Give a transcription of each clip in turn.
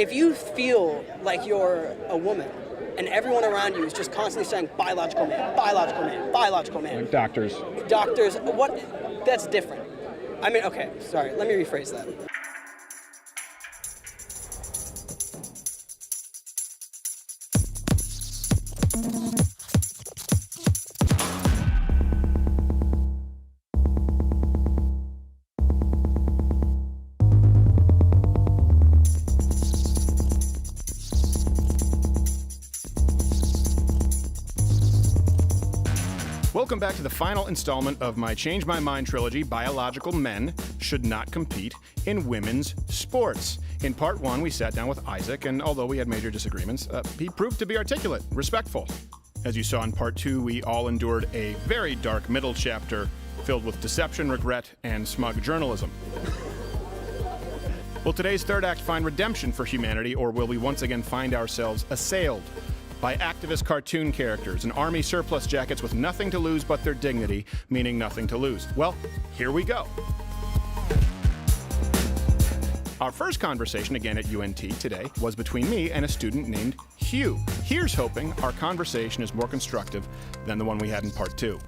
if you feel like you're a woman and everyone around you is just constantly saying biological man, biological man, biological man. Like doctors. Doctors, what? That's different. I mean, okay, sorry, let me rephrase that. Welcome back to the final installment of my Change My Mind trilogy, Biological Men Should Not Compete in Women's Sports. In part one, we sat down with Isaac, and although we had major disagreements, he proved to be articulate, respectful. As you saw in part two, we all endured a very dark middle chapter filled with deception, regret, and smug journalism. Will today's third act find redemption for humanity, or will we once again find ourselves assailed by activist cartoon characters and army surplus jackets with nothing to lose but their dignity, meaning nothing to lose? Well, here we go. Our first conversation, again at UNT today, was between me and a student named Hugh. Here's hoping our conversation is more constructive than the one we had in part two.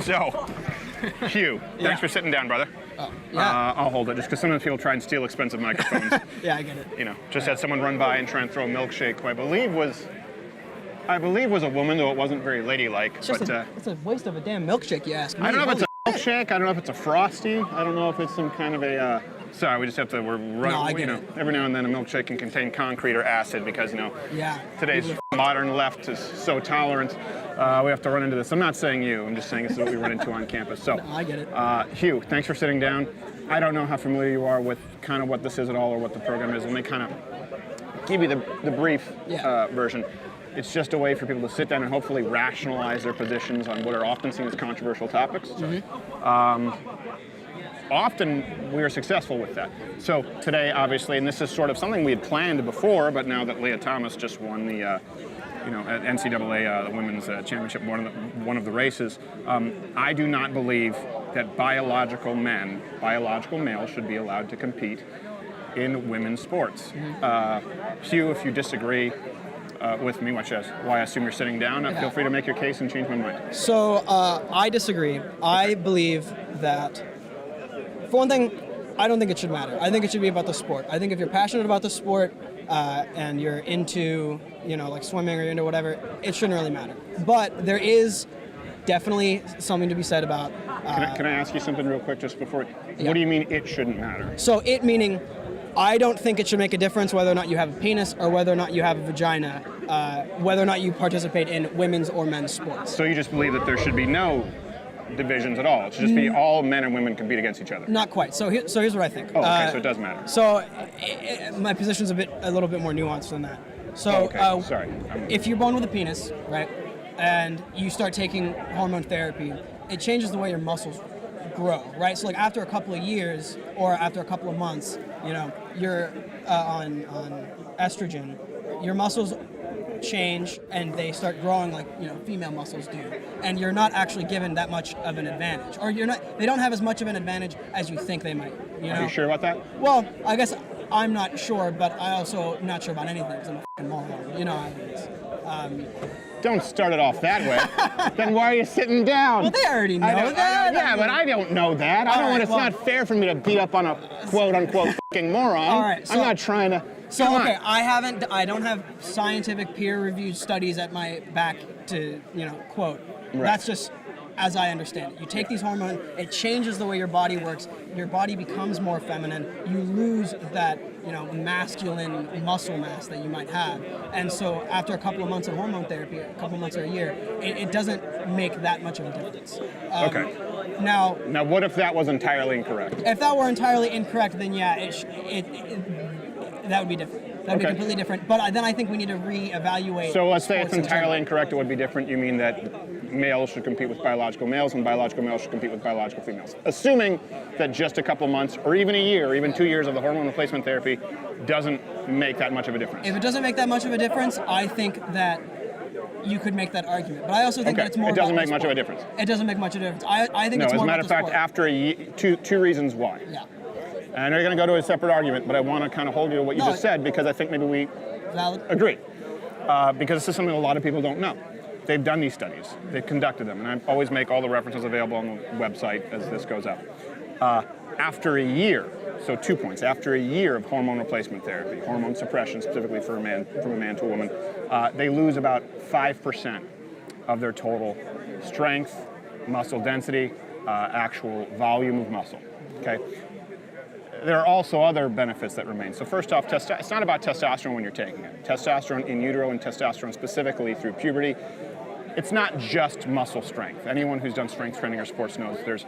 So, Hugh, thanks for sitting down, brother. I'll hold it, just because sometimes people try and steal expensive microphones. Yeah, I get it. You know, just had someone run by and try and throw a milkshake, who I believe was a woman, though it wasn't very ladylike. It's a waste of a damn milkshake, you ask me. I don't know if it's a milkshake. I don't know if it's a Frosty. I don't know if it's some kind of a. Sorry, we just have to. Every now and then a milkshake can contain concrete or acid because today's modern left is so tolerant. We have to run into this. I'm not saying you. I'm just saying this is what we run into on campus. So I get it. Hugh, thanks for sitting down. I don't know how familiar you are with kind of what this is at all or what the program is. Let me kind of give you the brief version. It's just a way for people to sit down and hopefully rationalize their positions on what are often seen as controversial topics. Often we are successful with that. So today, obviously, and this is sort of something we had planned before, but now that Leah Thomas just won the, at NCAA, the women's championship, one of the races, I do not believe that biological males, should be allowed to compete in women's sports. Hugh, if you disagree with me, which is why I assume you're sitting down, feel free to make your case and change my mind. So I disagree. I believe that, for one thing, I don't think it should matter. I think it should be about the sport. I think if you're passionate about the sport and you're into, like swimming or into whatever, it shouldn't really matter. But there is definitely something to be said about... Can I ask you something real quick just before? What do you mean it shouldn't matter? So it meaning... I don't think it should make a difference whether or not you have a penis or whether or not you have a vagina, whether or not you participate in women's or men's sports. So you just believe that there should be no divisions at all? It should just be all men and women compete against each other? Not quite. So here's what I think. Oh, okay, so it does matter. So my position's a little bit more nuanced than that. So sorry. If you're born with a penis, right, and you start taking hormone therapy, it changes the way your muscles grow, right? So like after a couple of years or after a couple of months, you're on estrogen, your muscles change and they start growing like female muscles do, and you're not actually given that much of an advantage, or they don't have as much of an advantage as you think they might. Are you sure about that? Well, I guess I'm not sure, but I also not sure about anything because I'm a fucking moron. You know how it is. Don't start it off that way. Then why are you sitting down? Well, they already know that. But I don't know that. It's not fair for me to beat up on a quote-unquote fucking moron. All right, I'm not trying to... I don't have scientific peer-reviewed studies at my back to, quote. Right. That's just as I understand it. You take these hormones, it changes the way your body works. Your body becomes more feminine. You lose that, masculine muscle mass that you might have. And so after a couple of months of hormone therapy, a couple of months or a year, it doesn't make that much of a difference. Okay. Now, what if that was entirely incorrect? If that were entirely incorrect, then that would be different. That would be completely different. But then I think we need to reevaluate. So let's say it's entirely incorrect, it would be different. You mean that males should compete with biological males and biological males should compete with biological females. Assuming that just a couple months or even a year, or even 2 years of the hormone replacement therapy doesn't make that much of a difference. If it doesn't make that much of a difference, I think that you could make that argument. But I also think that it's more. It doesn't make much of a difference. It doesn't make much of a difference. I think it's more. No, as a matter of fact, after a year, two reasons why. Yeah. And I know you're going to go to a separate argument, but I want to kind of hold you to what you No, just said because I think maybe we Valid. agree. Because this is something a lot of people don't know. They've done these studies. They've conducted them. And I always make all the references available on the website as this goes up. After a year, so 2 points, after a year of hormone replacement therapy, hormone suppression specifically for a man, from a man to a woman, they lose about 5% of their total strength, muscle density, actual volume of muscle, okay? There are also other benefits that remain. So first off, it's not about testosterone when you're taking it. Testosterone in utero and testosterone specifically through puberty, it's not just muscle strength. Anyone who's done strength training or sports knows there's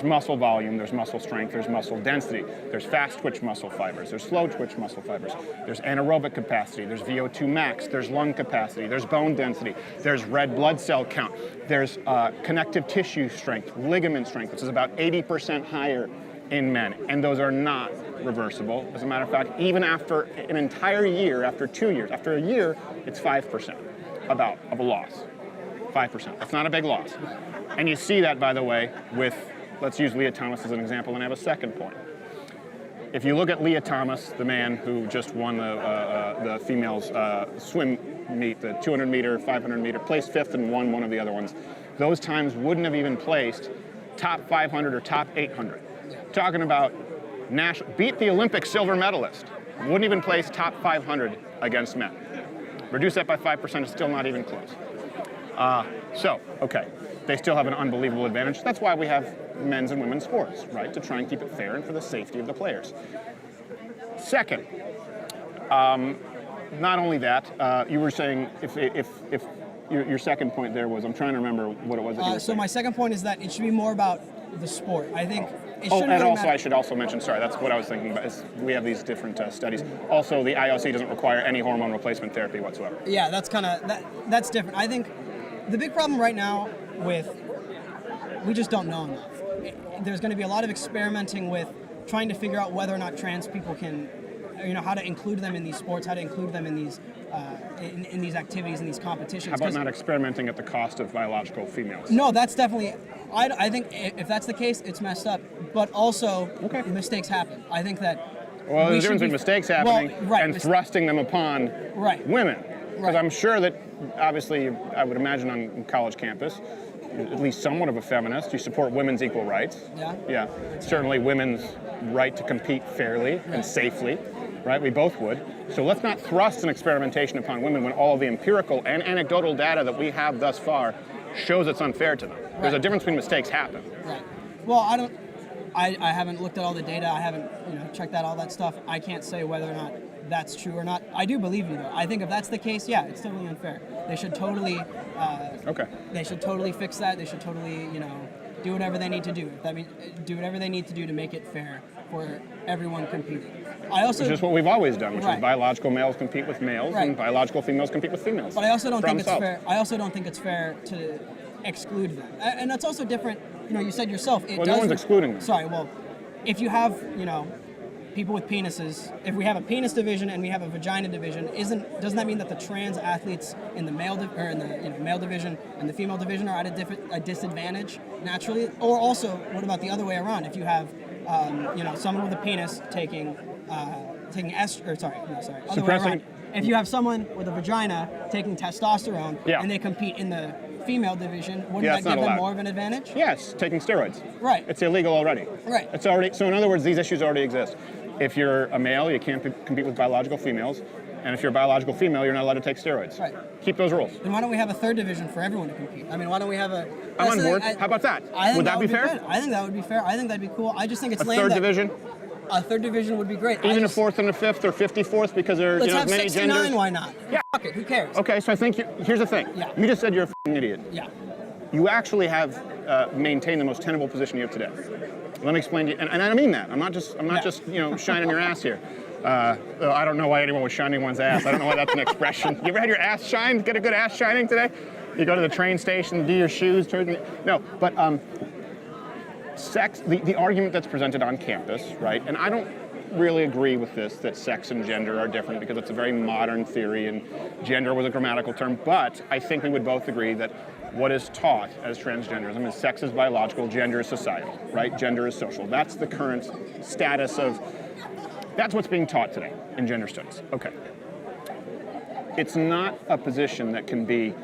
muscle volume, there's muscle strength, there's muscle density, there's fast twitch muscle fibers, there's slow twitch muscle fibers, there's anaerobic capacity, there's VO2 max, there's lung capacity, there's bone density, there's red blood cell count, there's connective tissue strength, ligament strength, which is about 80% higher in men, and those are not reversible. As a matter of fact, even after an entire year, after 2 years, after a year, it's 5% of a loss. 5%. That's not a big loss. And you see that, by the way, with, let's use Leah Thomas as an example, and I have a second point. If you look at Leah Thomas, the man who just won the females swim meet, the 200 meter, 500 meter, placed fifth and won one of the other ones, those times wouldn't have even placed top 500 or top 800. Talking about beat the Olympic silver medalist, wouldn't even place top 500 against men. Reduce that by 5%, it's still not even close. Okay, they still have an unbelievable advantage. That's why we have men's and women's sports, right? To try and keep it fair and for the safety of the players. Second, not only that, you were saying if your second point there was, I'm trying to remember what it was that you were So saying. my second point is that it should be more about the sport. I think it Oh, shouldn't and really also matter. I should also mention, sorry, that's what I was thinking about, is we have these different studies. Also, the IOC doesn't require any hormone replacement therapy whatsoever. Yeah, that's kind of that's different. I think the big problem right now we just don't know enough. There's going to be a lot of experimenting with trying to figure out whether or not trans people can, how to include them in these sports, how to include them in these in these activities, in these competitions. How about not experimenting at the cost of biological females? No, that's definitely. I think if that's the case, it's messed up. But also, mistakes happen. I think that. Well, there's a difference between mistakes happening and thrusting them upon women. Because I'm sure that, obviously, I would imagine on college campus, at least somewhat of a feminist, you support women's equal rights. Yeah. Yeah. Certainly women's right to compete fairly and safely. Right, we both would. So let's not thrust an experimentation upon women when all the empirical and anecdotal data that we have thus far shows it's unfair to them. There's a difference between mistakes happen. Right. Well, I haven't looked at all the data. I haven't, checked out all that stuff. I can't say whether or not that's true or not. I do believe you though. I think if that's the case, yeah, it's totally unfair. They should totally. They should totally fix that. They should totally, do whatever they need to do. That means do whatever they need to do to make it fair for everyone competing. Which is what we've always done, which is biological males compete with males and biological females compete with females. But I also don't think it's fair. I also don't think it's fair to exclude them. And that's also different. You said yourself. No one's excluding them. Sorry. Well, if you have, people with penises, if we have a penis division and we have a vagina division, doesn't that mean that the trans athletes in the male male division and the female division are at a disadvantage naturally? Or also, what about the other way around? If you have someone with a penis taking other way around. If you have someone with a vagina taking testosterone and they compete in the female division, wouldn't that give them more of an advantage? Yes, taking steroids. Right. It's illegal already. Right. It's already. So in other words, these issues already exist. If you're a male, you can't compete with biological females. And if you're a biological female, you're not allowed to take steroids. Right. Keep those rules. Then why don't we have a third division for everyone to compete? I mean, why don't we have a... I'm on board. How about that? Would that be fair? Good. I think that would be fair. I think that'd be cool. I just think it's lame. A third division? A third division would be great. Even a fourth and a fifth or 54th because there are Let's have many 69, genders? why not? Yeah. Fuck it, who cares? Okay, so I think here's the thing. Yeah. You just said you're a f***ing idiot. Yeah. You actually have maintained the most tenable position you have today. Let me explain to you, and I mean that. I'm not just shining your ass here. I don't know why anyone was shining one's ass. I don't know why that's an expression. You ever had your ass shined? Get a good ass shining today? You go to the train station, do your shoes, no, but sex, the argument that's presented on campus, right? And I don't really agree with this, that sex and gender are different because it's a very modern theory and gender was a grammatical term, but I think we would both agree that what is taught as transgenderism is sex is biological, gender is societal, right? Gender is social. That's the current status of, that's what's being taught today in gender studies. Okay. It's not a position that can be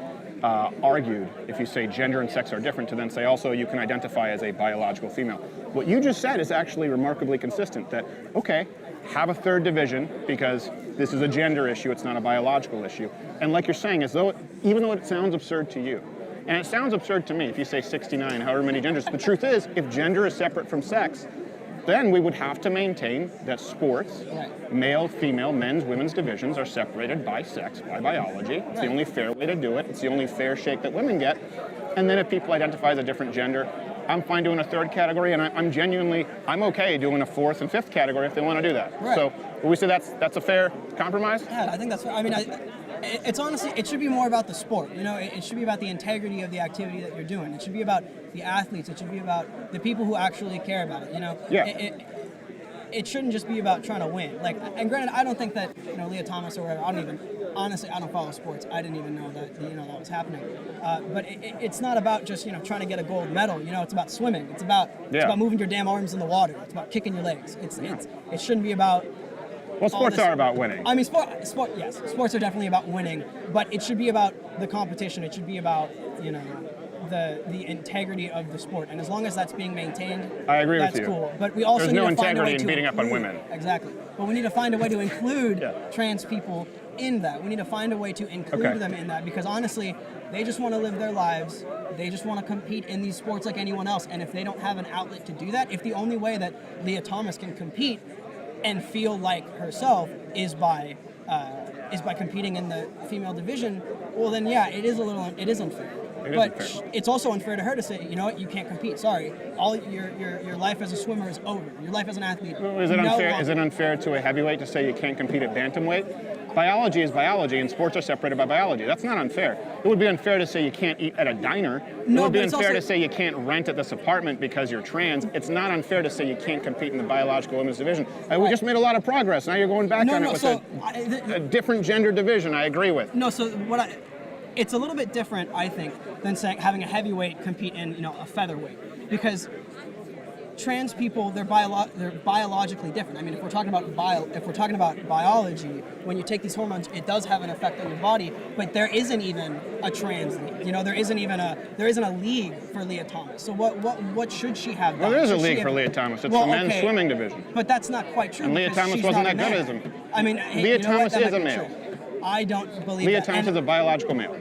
argued if you say gender and sex are different to then say also you can identify as a biological female. What you just said is actually remarkably consistent that, okay, have a third division because this is a gender issue, it's not a biological issue. And like you're saying, even though it sounds absurd to you, and it sounds absurd to me if you say 69, however many genders, the truth is, if gender is separate from sex, then we would have to maintain that sports, male, female, men's, women's divisions are separated by sex, by biology. It's the only fair way to do it. It's the only fair shake that women get. And then if people identify as a different gender, I'm fine doing a third category, and I'm okay doing a fourth and fifth category if they want to do that. Right. So would we say that's a fair compromise? Yeah, I think that's fair. I mean, it's honestly, it should be more about the sport. You know, it should be about the integrity of the activity that you're doing. It should be about the athletes. It should be about the people who actually care about it. You know, it shouldn't just be about trying to win. Like, and granted, I don't think that Leah Thomas or whatever. Honestly, I don't follow sports. I didn't even know that that was happening. But it's not about just trying to get a gold medal. You know, it's about swimming. It's about moving your damn arms in the water. It's about kicking your legs. It shouldn't be about. Well, sports are about winning. I mean, yes, sports are definitely about winning, but it should be about the competition. It should be about the integrity of the sport, and as long as that's being maintained, I agree with you. That's cool. But we also There's need no to find a way integrity in to beating up on women. Exactly, but we need to find a way to include trans people in that. We need to find a way to include them in that because honestly, they just want to live their lives. They just want to compete in these sports like anyone else, and if they don't have an outlet to do that, if the only way that Leah Thomas can compete and feel like herself is by competing in the female division, well then it is unfair. It's also unfair to her to say, you know what, you can't compete. Sorry, all your life as a swimmer is over. Your life as an athlete. Well, is it unfair? Is it unfair to a heavyweight to say you can't compete at bantamweight? Biology is biology, and sports are separated by biology. That's not unfair. It would be unfair to say you can't eat at a diner. It would be unfair to say you can't rent at this apartment because you're trans. It's not unfair to say you can't compete in the biological women's division. We just made a lot of progress. Now you're going back on it with a different gender division. I agree with. No, so it's a little bit different, I think, than saying having a heavyweight compete in a featherweight, because trans people they're biologically different. I mean, if we're talking about biology, when you take these hormones, it does have an effect on your body. But there isn't even a trans league. There isn't a league for Leah Thomas. So what should she have done? Well, there is a league for Leah Thomas. It's the men's swimming division. But that's not quite true. And Leah Thomas wasn't that good as him. I mean, Leah Thomas is a male. I don't believe Leah that. Thomas is a biological male.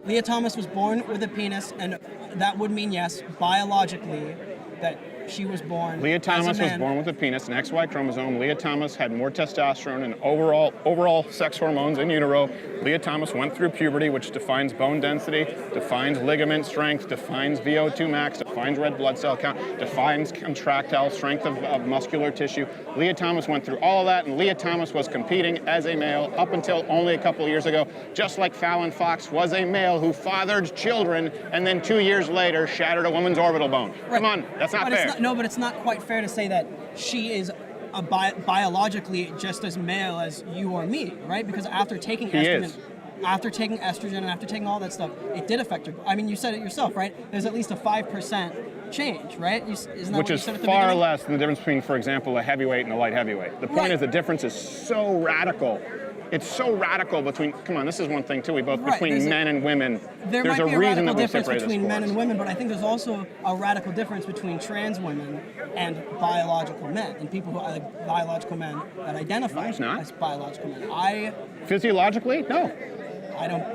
Leah Thomas was born with a penis, and that would mean, yes, biologically, that she was born. Leah Thomas was born with a penis, an XY chromosome. Leah Thomas had more testosterone and overall sex hormones in utero. Leah Thomas went through puberty, which defines bone density, defines ligament strength, defines VO2 max, defines red blood cell count, defines contractile strength of muscular tissue. Leah Thomas went through all of that, and Leah Thomas was competing as a male up until only a couple of years ago, just like Fallon Fox was a male who fathered children and then 2 years later shattered a woman's orbital bone. Right. Come on, that's not fair. But it's not quite fair to say that she is biologically just as male as you or me, right? Because after taking estrogen and after taking all that stuff, it did affect her. I mean, you said it yourself, right? There's at least a 5% change, right? Isn't that Which is far less than the difference between, for example, a heavyweight and a light heavyweight. The point is the difference is so radical. It's so radical between, come on, this is one thing too, between men and women. There's a radical difference between men and women, but I think there's also a radical difference between trans women and biological men, and people who are biological men that identify as biological men. Physiologically? No.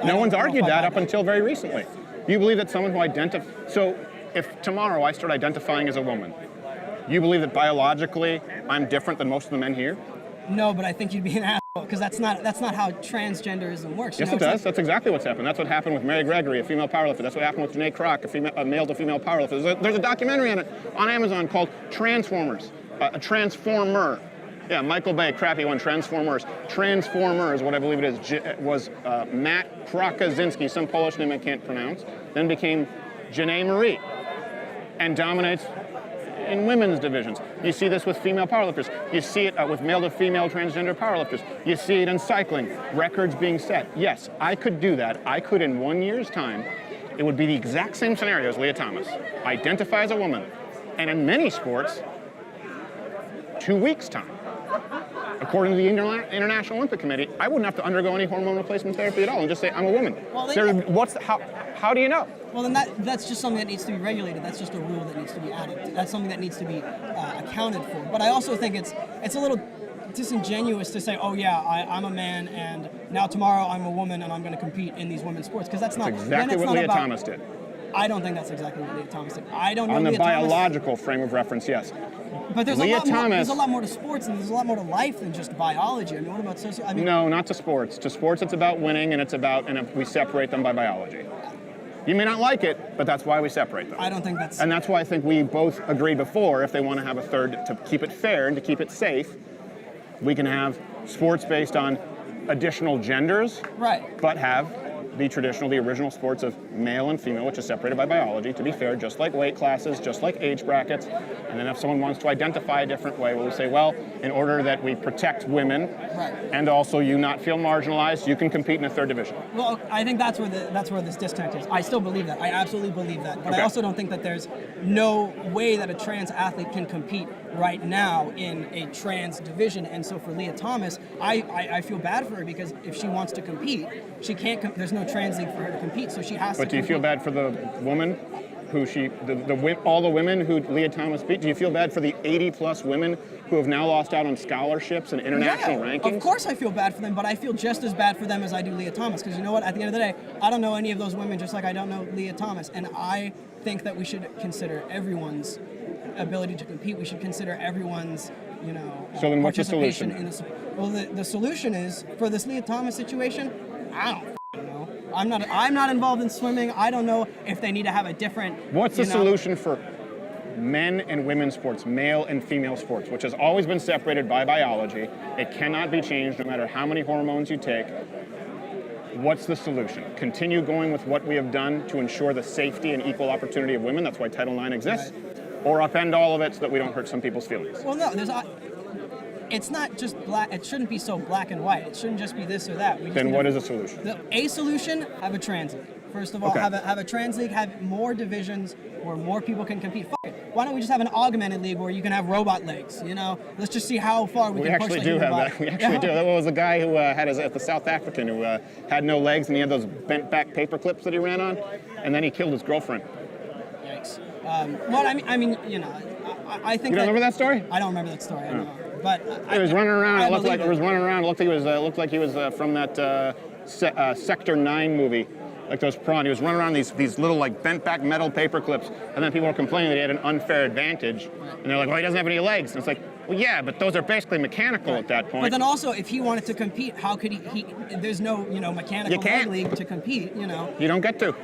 No one's argued that up until very recently. You believe that someone who identifies, so if tomorrow I start identifying as a woman, you believe that biologically I'm different than most of the men here? No, but I think you'd be an asshole because that's not how transgenderism works. Yes, it does. That's exactly what's happened. That's what happened with Mary Gregory, a female powerlifter. That's what happened with Janae Kroc, a male to female powerlifter. There's a documentary on it on Amazon called Transformers, a Transformer. Yeah, Michael Bay, crappy one, Transformers. Transformers, what I believe it is, was Matt Krakazinski, some Polish name I can't pronounce, then became Janae Marie, and dominates in women's divisions. You see this with female powerlifters. You see it with male to female transgender powerlifters. You see it in cycling, records being set. Yes, I could do that. I could, in 1 year's time, it would be the exact same scenario as Leah Thomas. Identify as a woman. And in many sports, 2 weeks' time. According to the International Olympic Committee, I wouldn't have to undergo any hormone replacement therapy at all and just say, I'm a woman. Well, how do you know? Well, then that's just something that needs to be regulated. That's just a rule that needs to be added. That's something that needs to be accounted for. But I also think it's a little disingenuous to say, oh yeah, I'm a man, and now tomorrow I'm a woman, and I'm going to compete in these women's sports, because that's exactly what Leah Thomas did. I don't think that's exactly what Leah Thomas did. I don't know on the Leah biological frame of reference, yes. But there's a lot more to sports, and there's a lot more to life than just biology. I mean, what about No, not to sports. To sports, it's about winning, and we separate them by biology. You may not like it, but that's why we separate them. I don't think that's... And that's why I think we both agreed before, if they want to have a third, to keep it fair and to keep it safe, we can have sports based on additional genders, right, but have the original sports of male and female, which is separated by biology, to be fair, just like weight classes, just like age brackets. And then if someone wants to identify a different way, we'll say, well, in order that we protect women, right, and also you not feel marginalized, you can compete in a third division. Well, I think that's where this disconnect is. I still believe that. I absolutely believe that. But okay. I also don't think that there's no way that a trans athlete can compete right now in a trans division. And so for Leah Thomas, I feel bad for her, because if she wants to compete, she can't. There's no trans league for her to compete, so she has to. But do you feel bad for the woman who all the women who Leah Thomas beat? Do you feel bad for the 80+ women who have now lost out on scholarships and international rankings? Of course I feel bad for them, but I feel just as bad for them as I do Leah Thomas, because you know what? At the end of the day, I don't know any of those women, just like I don't know Leah Thomas, and I think that we should consider everyone's ability to compete. We should consider everyone's, so then what's the participation solution? Well, the solution is, for this Leah Thomas situation, I don't know. I'm not involved in swimming. I don't know if they need to have a different... What's the solution for men and women's sports, male and female sports, which has always been separated by biology? It cannot be changed no matter how many hormones you take. What's the solution? Continue going with what we have done to ensure the safety and equal opportunity of women. That's why Title IX exists. Right. Or upend all of it so that we don't hurt some people's feelings. Well, no, it's not just black. It shouldn't be so black and white. It shouldn't just be this or that. Then what is a solution? A solution, have a trans league. First of all, okay. have a trans league, have more divisions where more people can compete. Fuck it. Why don't we just have an augmented league where you can have robot legs? Let's just see how far we can push the human body. We actually do. That was a guy who the South African who had no legs, and he had those bent back paper clips that he ran on, and then he killed his girlfriend. Yikes. Well, I mean, I think. You don't remember that story? I don't remember that story. I know. But he was running around. It looked like he was from that Sector 9 movie, like those prawn. He was running around these little like bent back metal paper clips, and then people were complaining that he had an unfair advantage, and they're like, well, he doesn't have any legs. And it's like, well, yeah, but those are basically mechanical at that point. But then also, if he wanted to compete, how could he there's no mechanical leg league to compete. You don't get to.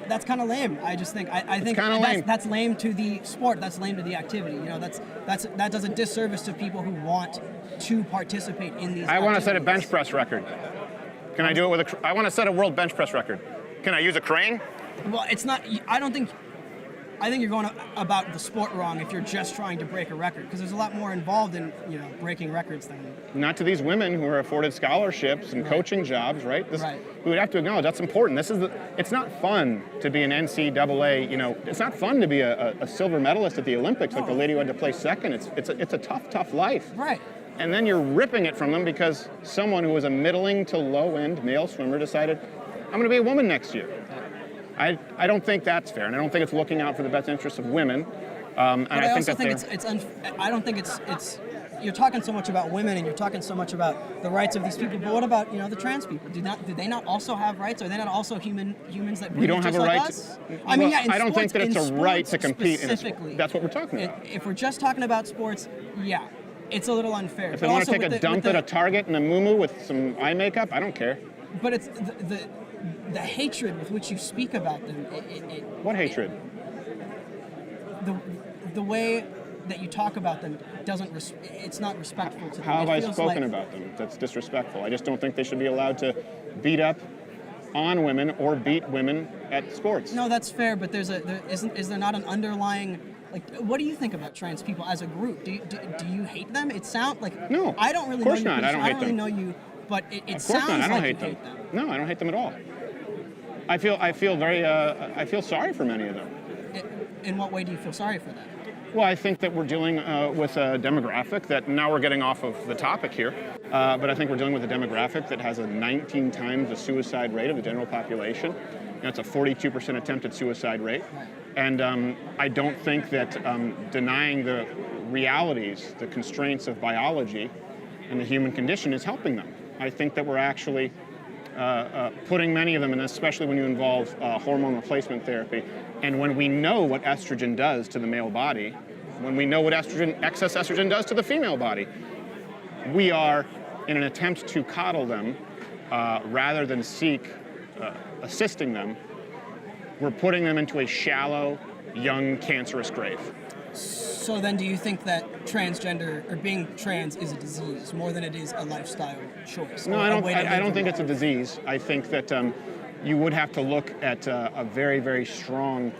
That's kind of lame. I just think I think that's lame to the sport. That's lame to the activity. That does a disservice to people who want to participate in these. I want to set a bench press record. Can I do it with I want to set a world bench press record. Can I use a crane? Well, it's not. I think you're going about the sport wrong if you're just trying to break a record, because there's a lot more involved in breaking records than. Not to these women who are afforded scholarships and coaching jobs, right? We would have to acknowledge that's important. It's not fun to be an NCAA. It's not fun to be a silver medalist at the Olympics, like the lady who had to play second. It's a tough life. Right. And then you're ripping it from them because someone who was a middling to low-end male swimmer decided, I'm going to be a woman next year. I don't think that's fair, and I don't think it's looking out for the best interests of women. And I also think I don't think it's. You're talking so much about women, and you're talking so much about the rights of these people. But what about the trans people? Do they not also have rights? Are they not also humans that we don't have a right? Us? I mean, I don't think that it's a right to compete. Specifically, that's what we're talking about. If we're just talking about sports, yeah, it's a little unfair. If they want to take a dump at a Target in a muumuu with some eye makeup, I don't care. But it's the hatred with which you speak about them. What hatred? The way that you talk about them it's not respectful to them. How have I spoken about them? That's disrespectful. I just don't think they should be allowed to beat up on women or beat women at sports. No, that's fair, but is there not an underlying Like, what do you think about trans people as a group? Do you hate them? It sounds like No, I don't really of course know you. not. I don't hate really them. know you, but it Of course sounds not. I don't like hate you them. hate them. No, I don't hate them at all. I feel very I feel sorry for many of them. In what way do you feel sorry for them? Well, I think that we're dealing with a demographic that, now we're getting off of the topic here, but I think we're dealing with a demographic that has a 19 times the suicide rate of the general population. It's a 42% attempted suicide rate. Right. And I don't think that denying the realities, the constraints of biology and the human condition is helping them. I think that we're actually putting many of them, and especially when you involve hormone replacement therapy, and when we know what estrogen does to the male body, when we know what excess estrogen does to the female body, we are, in an attempt to coddle them, rather than seek assisting them, we're putting them into a shallow, young, cancerous grave. So then, do you think that transgender or being trans is a disease more than it is a lifestyle choice? No, I don't think it's a disease. I think that you would have to look at a very, very strong,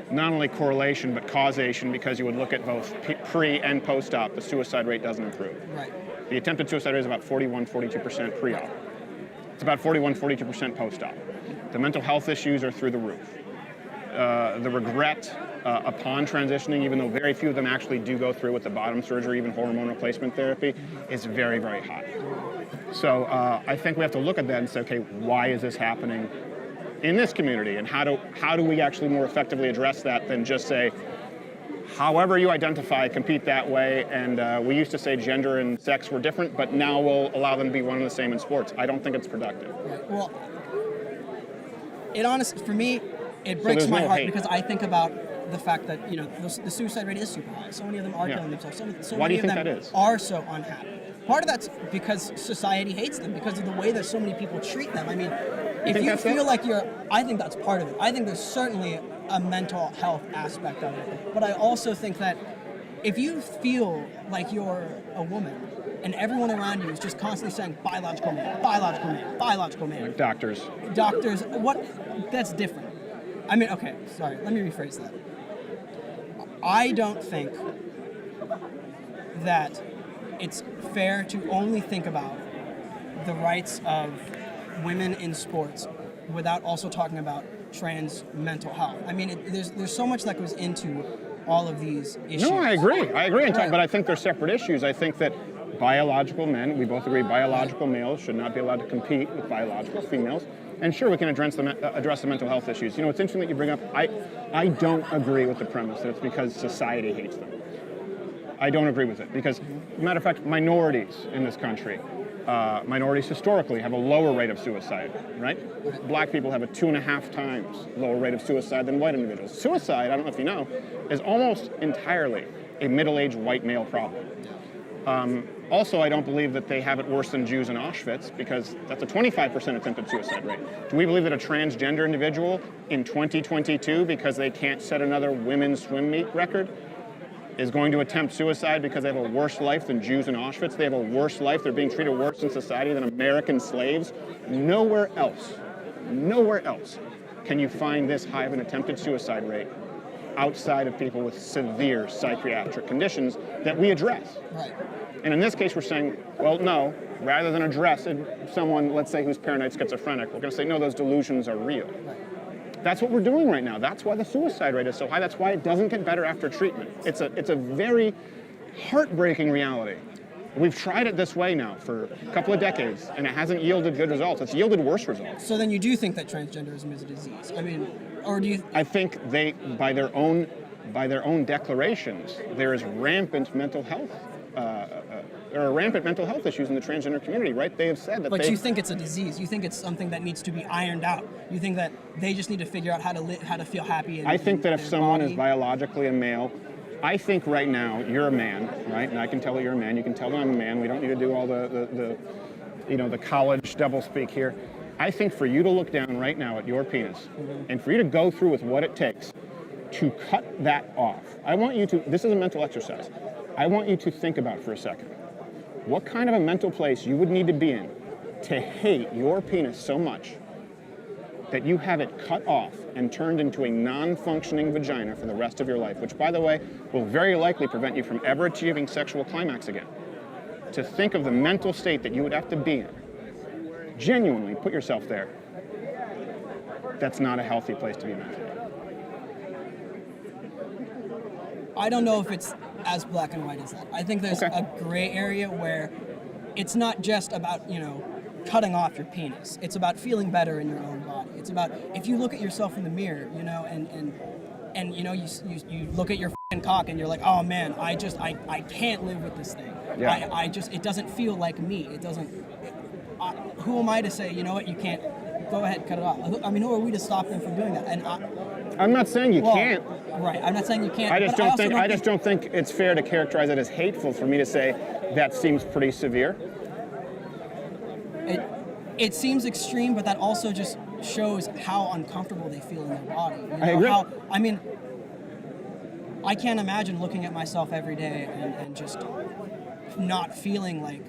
not only correlation but causation, because you would look at both pre and post-op. The suicide rate doesn't improve. Right. The attempted suicide rate is about 41, 42% pre-op. It's about 41, 42% post-op. The mental health issues are through the roof. The regret upon transitioning, even though very few of them actually do go through with the bottom surgery, even hormone replacement therapy, is very, very high. So I think we have to look at that and say, okay, why is this happening in this community, and how do we actually more effectively address that than just say, however you identify, compete that way, and we used to say gender and sex were different, but now we'll allow them to be one and the same in sports. I don't think it's productive. Right. Well, for me, it breaks my heart because I think about the fact that the suicide rate is super high. So many of them are killing themselves. So Why do many you think of them that is? are so unhappy. Part of that's because society hates them because of the way that so many people treat them. I mean, if you feel like I think that's part of it. I think there's certainly a mental health aspect of it. But I also think that if you feel like you're a woman and everyone around you is just constantly saying biological man, biological man, biological man. Like doctors, that's different. I mean, okay, sorry, let me rephrase that. I don't think that it's fair to only think about the rights of women in sports without also talking about trans mental health. I mean, there's so much that goes into all of these issues. No, I agree. Right. But I think they're separate issues. I think that biological men, we both agree, biological males should not be allowed to compete with biological females. And sure, we can address the mental health issues. It's interesting that you bring up, I don't agree with the premise that it's because society hates them. I don't agree with it because, matter of fact, minorities in this country, minorities historically have a lower rate of suicide, right? Black people have a 2.5 times lower rate of suicide than white individuals. Suicide, I don't know if you know, is almost entirely a middle-aged white male problem. Also, I don't believe that they have it worse than Jews in Auschwitz because that's a 25% attempted suicide rate. Do we believe that a transgender individual in 2022, because they can't set another women's swim meet record, is going to attempt suicide because they have a worse life than Jews in Auschwitz? They have a worse life. They're being treated worse in society than American slaves. Nowhere else can you find this high of an attempted suicide rate outside of people with severe psychiatric conditions that we address. Right. And in this case, we're saying, well, no, rather than address someone, let's say, who's paranoid schizophrenic, we're going to say, no, those delusions are real. Right. That's what we're doing right now. That's why the suicide rate is so high. That's why it doesn't get better after treatment. It's a very heartbreaking reality. We've tried it this way now for a couple of decades, and it hasn't yielded good results. It's yielded worse results. So then you do think that transgenderism is a disease? I mean, or do you? I think they, by their own declarations, there is rampant mental health. There are rampant mental health issues in the transgender community, right? They have said that. But you think it's a disease? You think it's something that needs to be ironed out? You think that they just need to figure out how to feel happy? I think that if someone body? is biologically a male, I think right now you're a man, right? And I can tell that you're a man. You can tell that I'm a man. We don't need to do all the college doublespeak here. I think for you to look down right now at your penis, and for you to go through with what it takes to cut that off, I want you to. This is a mental exercise. I want you to think about for a second what kind of a mental place you would need to be in to hate your penis so much that you have it cut off and turned into a non-functioning vagina for the rest of your life, which, by the way, will very likely prevent you from ever achieving sexual climax again. To think of the mental state that you would have to be in, genuinely put yourself there, that's not a healthy place to be mentally. I don't know if it's as black and white as that. I think there's a gray area where it's not just about, cutting off your penis. It's about feeling better in your own body. It's about, if you look at yourself in the mirror, and you look at your f***ing cock and you're like, oh man, I can't live with this thing. Yeah. It doesn't feel like me. It doesn't, who am I to say, you know what, you can't, go ahead, cut it off. I mean, who are we to stop them from doing that? And I'm not saying you can't. Right, I'm not saying you can't. I just don't think it's fair to characterize it as hateful for me to say that seems pretty severe. It seems extreme, but that also just shows how uncomfortable they feel in their body. I agree. I can't imagine looking at myself every day and just not feeling like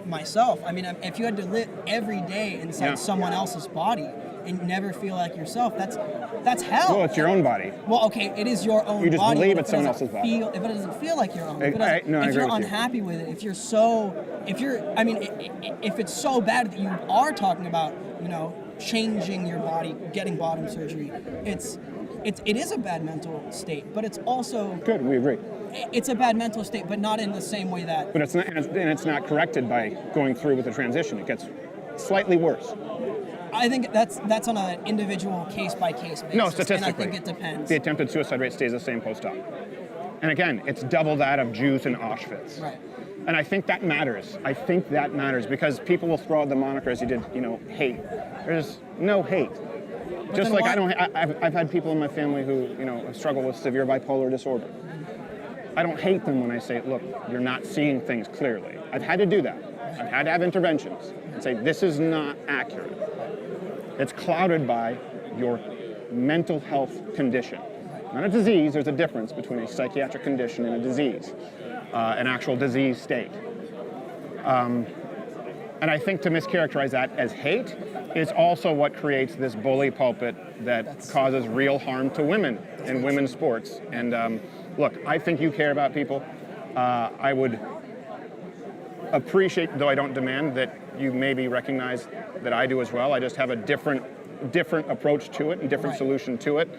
myself. I mean, if you had to live every day inside someone else's body and never feel like yourself, that's hell. Well, it's your own body. Well, okay, it is your own body. You just believe it's someone else's body. If it doesn't feel like your own, if you're unhappy with it, if it's so bad that you are talking about, changing your body, getting bottom surgery, it is a bad mental state, but it's also good. We agree. It's a bad mental state, but not in the same way that. But it's not corrected by going through with the transition. It gets slightly worse. I think that's on an individual case-by-case basis. No, statistically. And I think it depends. The attempted suicide rate stays the same post-op. And again, it's double that of Jews in Auschwitz. Right. And I think that matters. I think that matters because people will throw out the moniker as you did, hate. There's no hate. But just like I've had people in my family who, struggle with severe bipolar disorder. I don't hate them when I say, look, you're not seeing things clearly. I've had to do that. I've had to have interventions and say, this is not accurate. It's clouded by your mental health condition. Not a disease, there's a difference between a psychiatric condition and a disease, an actual disease state. And I think to mischaracterize that as hate is also what creates this bully pulpit that causes real harm to women in women's sports. And look, I think you care about people. I would appreciate, though I don't demand, that you maybe recognize that I do as well. I just have a different approach to it and different solution to it.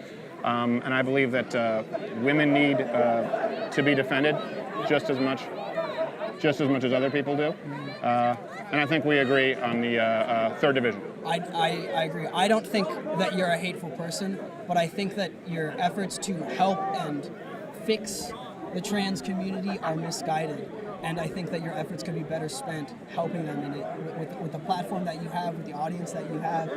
And I believe that women need to be defended just as much as other people do. And I think we agree on the third division. I agree. I don't think that you're a hateful person, but I think that your efforts to help and fix the trans community are misguided. And I think that your efforts could be better spent helping them in it. With the platform that you have, with the audience that you have,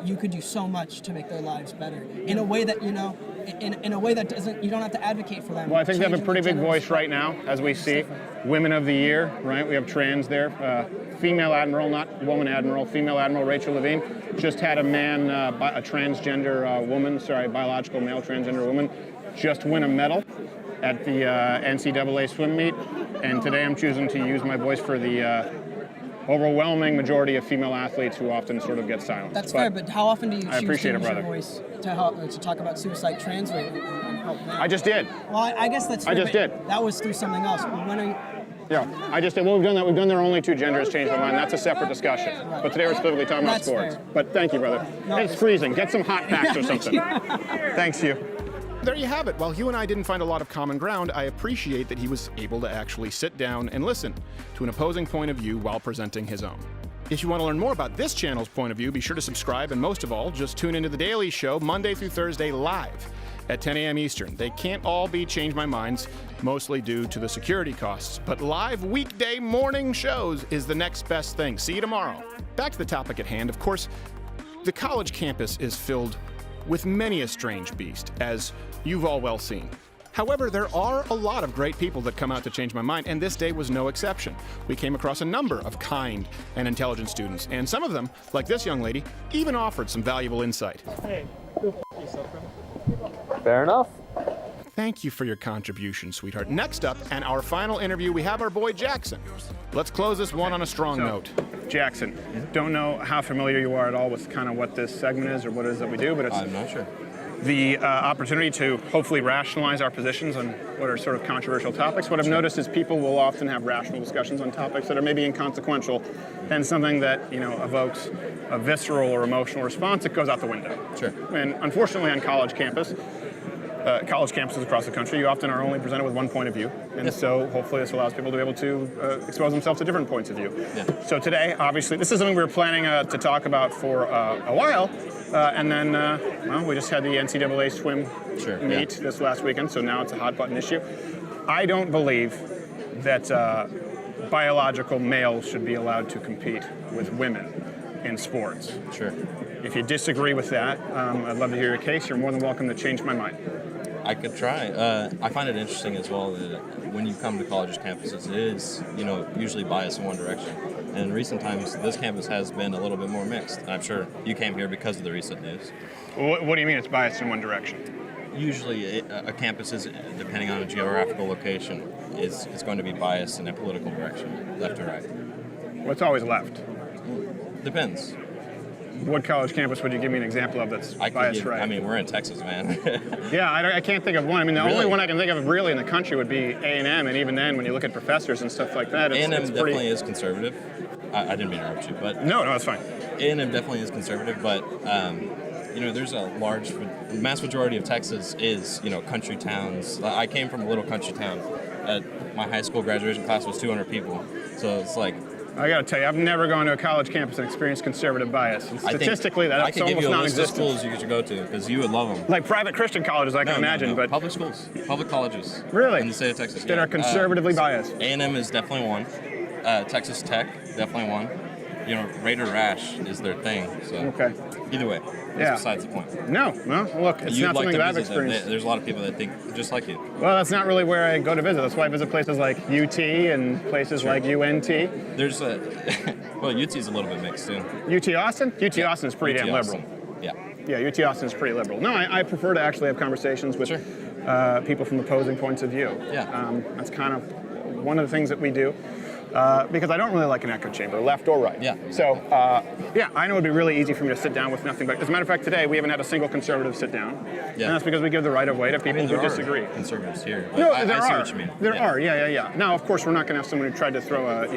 you could do so much to make their lives better in a way that, in a way that doesn't, you don't have to advocate for them. Well, I think they have a pretty big voice right now, as we see. Women of the Year, right? We have trans there. Female Admiral, not woman Admiral, female Admiral Rachel Levine just had a man, a transgender biological male transgender woman, just win a medal at the NCAA swim meet. And today I'm choosing to use my voice for the overwhelming majority of female athletes who often sort of get silenced. That's fair, but how often do you choose to use your voice to talk about suicide trans rate and help them? I just did. Well, I guess that's fair. I just did. That was through something else. When are you... Yeah, I just did. Well, we've done that. We've done there are only two genders changed my mind. That's a separate discussion. Right. But today we're specifically talking about sports. Fair. But thank you, brother. No, it's freezing. Get some hot packs or something. Thanks, you. There you have it. While Hugh and I didn't find a lot of common ground, I appreciate that he was able to actually sit down and listen to an opposing point of view while presenting his own. If you want to learn more about this channel's point of view, be sure to subscribe, and most of all, just tune into The Daily Show Monday through Thursday live at 10 a.m. Eastern. They can't all be Change My Minds, mostly due to the security costs, but live weekday morning shows is the next best thing. See you tomorrow. Back to the topic at hand. Of course, the college campus is filled with many a strange beast, as you've all well seen. However, there are a lot of great people that come out to Change My Mind, and this day was no exception. We came across a number of kind and intelligent students, and some of them, like this young lady, even offered some valuable insight. Hey, go f*** yourself, bro. Fair enough. Thank you for your contribution, sweetheart. Next up, and our final interview, we have our boy Jackson. Let's close this one on a strong note. Jackson, don't know how familiar you are at all with kind of what this segment is or what it is that we do, but it's I'm not sure. the opportunity to hopefully rationalize our positions on what are sort of controversial topics. What I've noticed is people will often have rational discussions on topics that are maybe inconsequential, and something that evokes a visceral or emotional response, it goes out the window. Sure. And unfortunately, on college campuses across the country, you often are only presented with one point of view, and so hopefully this allows people to be able to expose themselves to different points of view. Yeah. So today, obviously, this is something we were planning to talk about for a while, and then, we just had the NCAA swim meet this last weekend, so now it's a hot button issue. I don't believe that biological males should be allowed to compete with women in sports. Sure. If you disagree with that, I'd love to hear your case. You're more than welcome to change my mind. I could try. I find it interesting as well that when you come to college campuses, it is, usually biased in one direction. And in recent times, this campus has been a little bit more mixed. I'm sure you came here because of the recent news. What do you mean it's biased in one direction? Usually, a campus is, depending on a geographical location, is going to be biased in a political direction, left or right. Well, it's always left. Depends. What college campus would you give me an example of that's biased right? I mean, we're in Texas, man. Yeah, I can't think of one. I mean, the Really? only one I can think of really in the country would be A&M, and even then, when you look at professors and stuff like that, A&M it's definitely pretty... is conservative. I didn't mean to interrupt you, but No, that's fine. A&M definitely is conservative, but there's a mass majority of Texas is country towns. I came from a little country town. My high school graduation class was 200 people, so it's like. I got to tell you, I've never gone to a college campus and experienced conservative bias. And statistically, I that's can give almost you a list of non-existent. schools you should go to because you would love them. Like private Christian colleges, I can imagine, but public schools, public colleges. Really? In the state of Texas. that are conservatively biased. A&M is definitely one. Texas Tech, definitely one. Raider Rash is their thing. So Okay. either way, that's besides the point. No, look, it's You'd not like something to that I've visit them. experienced. There's a lot of people that think just like you. Well, that's not really where I go to visit. That's why I visit places like UT and places like UNT. There's UT is a little bit mixed too. UT Austin? UT Austin is pretty damn liberal. Yeah. Yeah, UT Austin is pretty liberal. No, I prefer to actually have conversations with people from opposing points of view. Yeah. That's kind of one of the things that we do. Because I don't really like an echo chamber, left or right. Yeah. So, I know it'd be really easy for me to sit down with nothing but. As a matter of fact, today we haven't had a single conservative sit down, and that's because we give the right of way to people there who disagree. are conservatives here. But No, I there see are. what you mean. There are. Yeah. Now, of course, we're not going to have someone who tried to throw a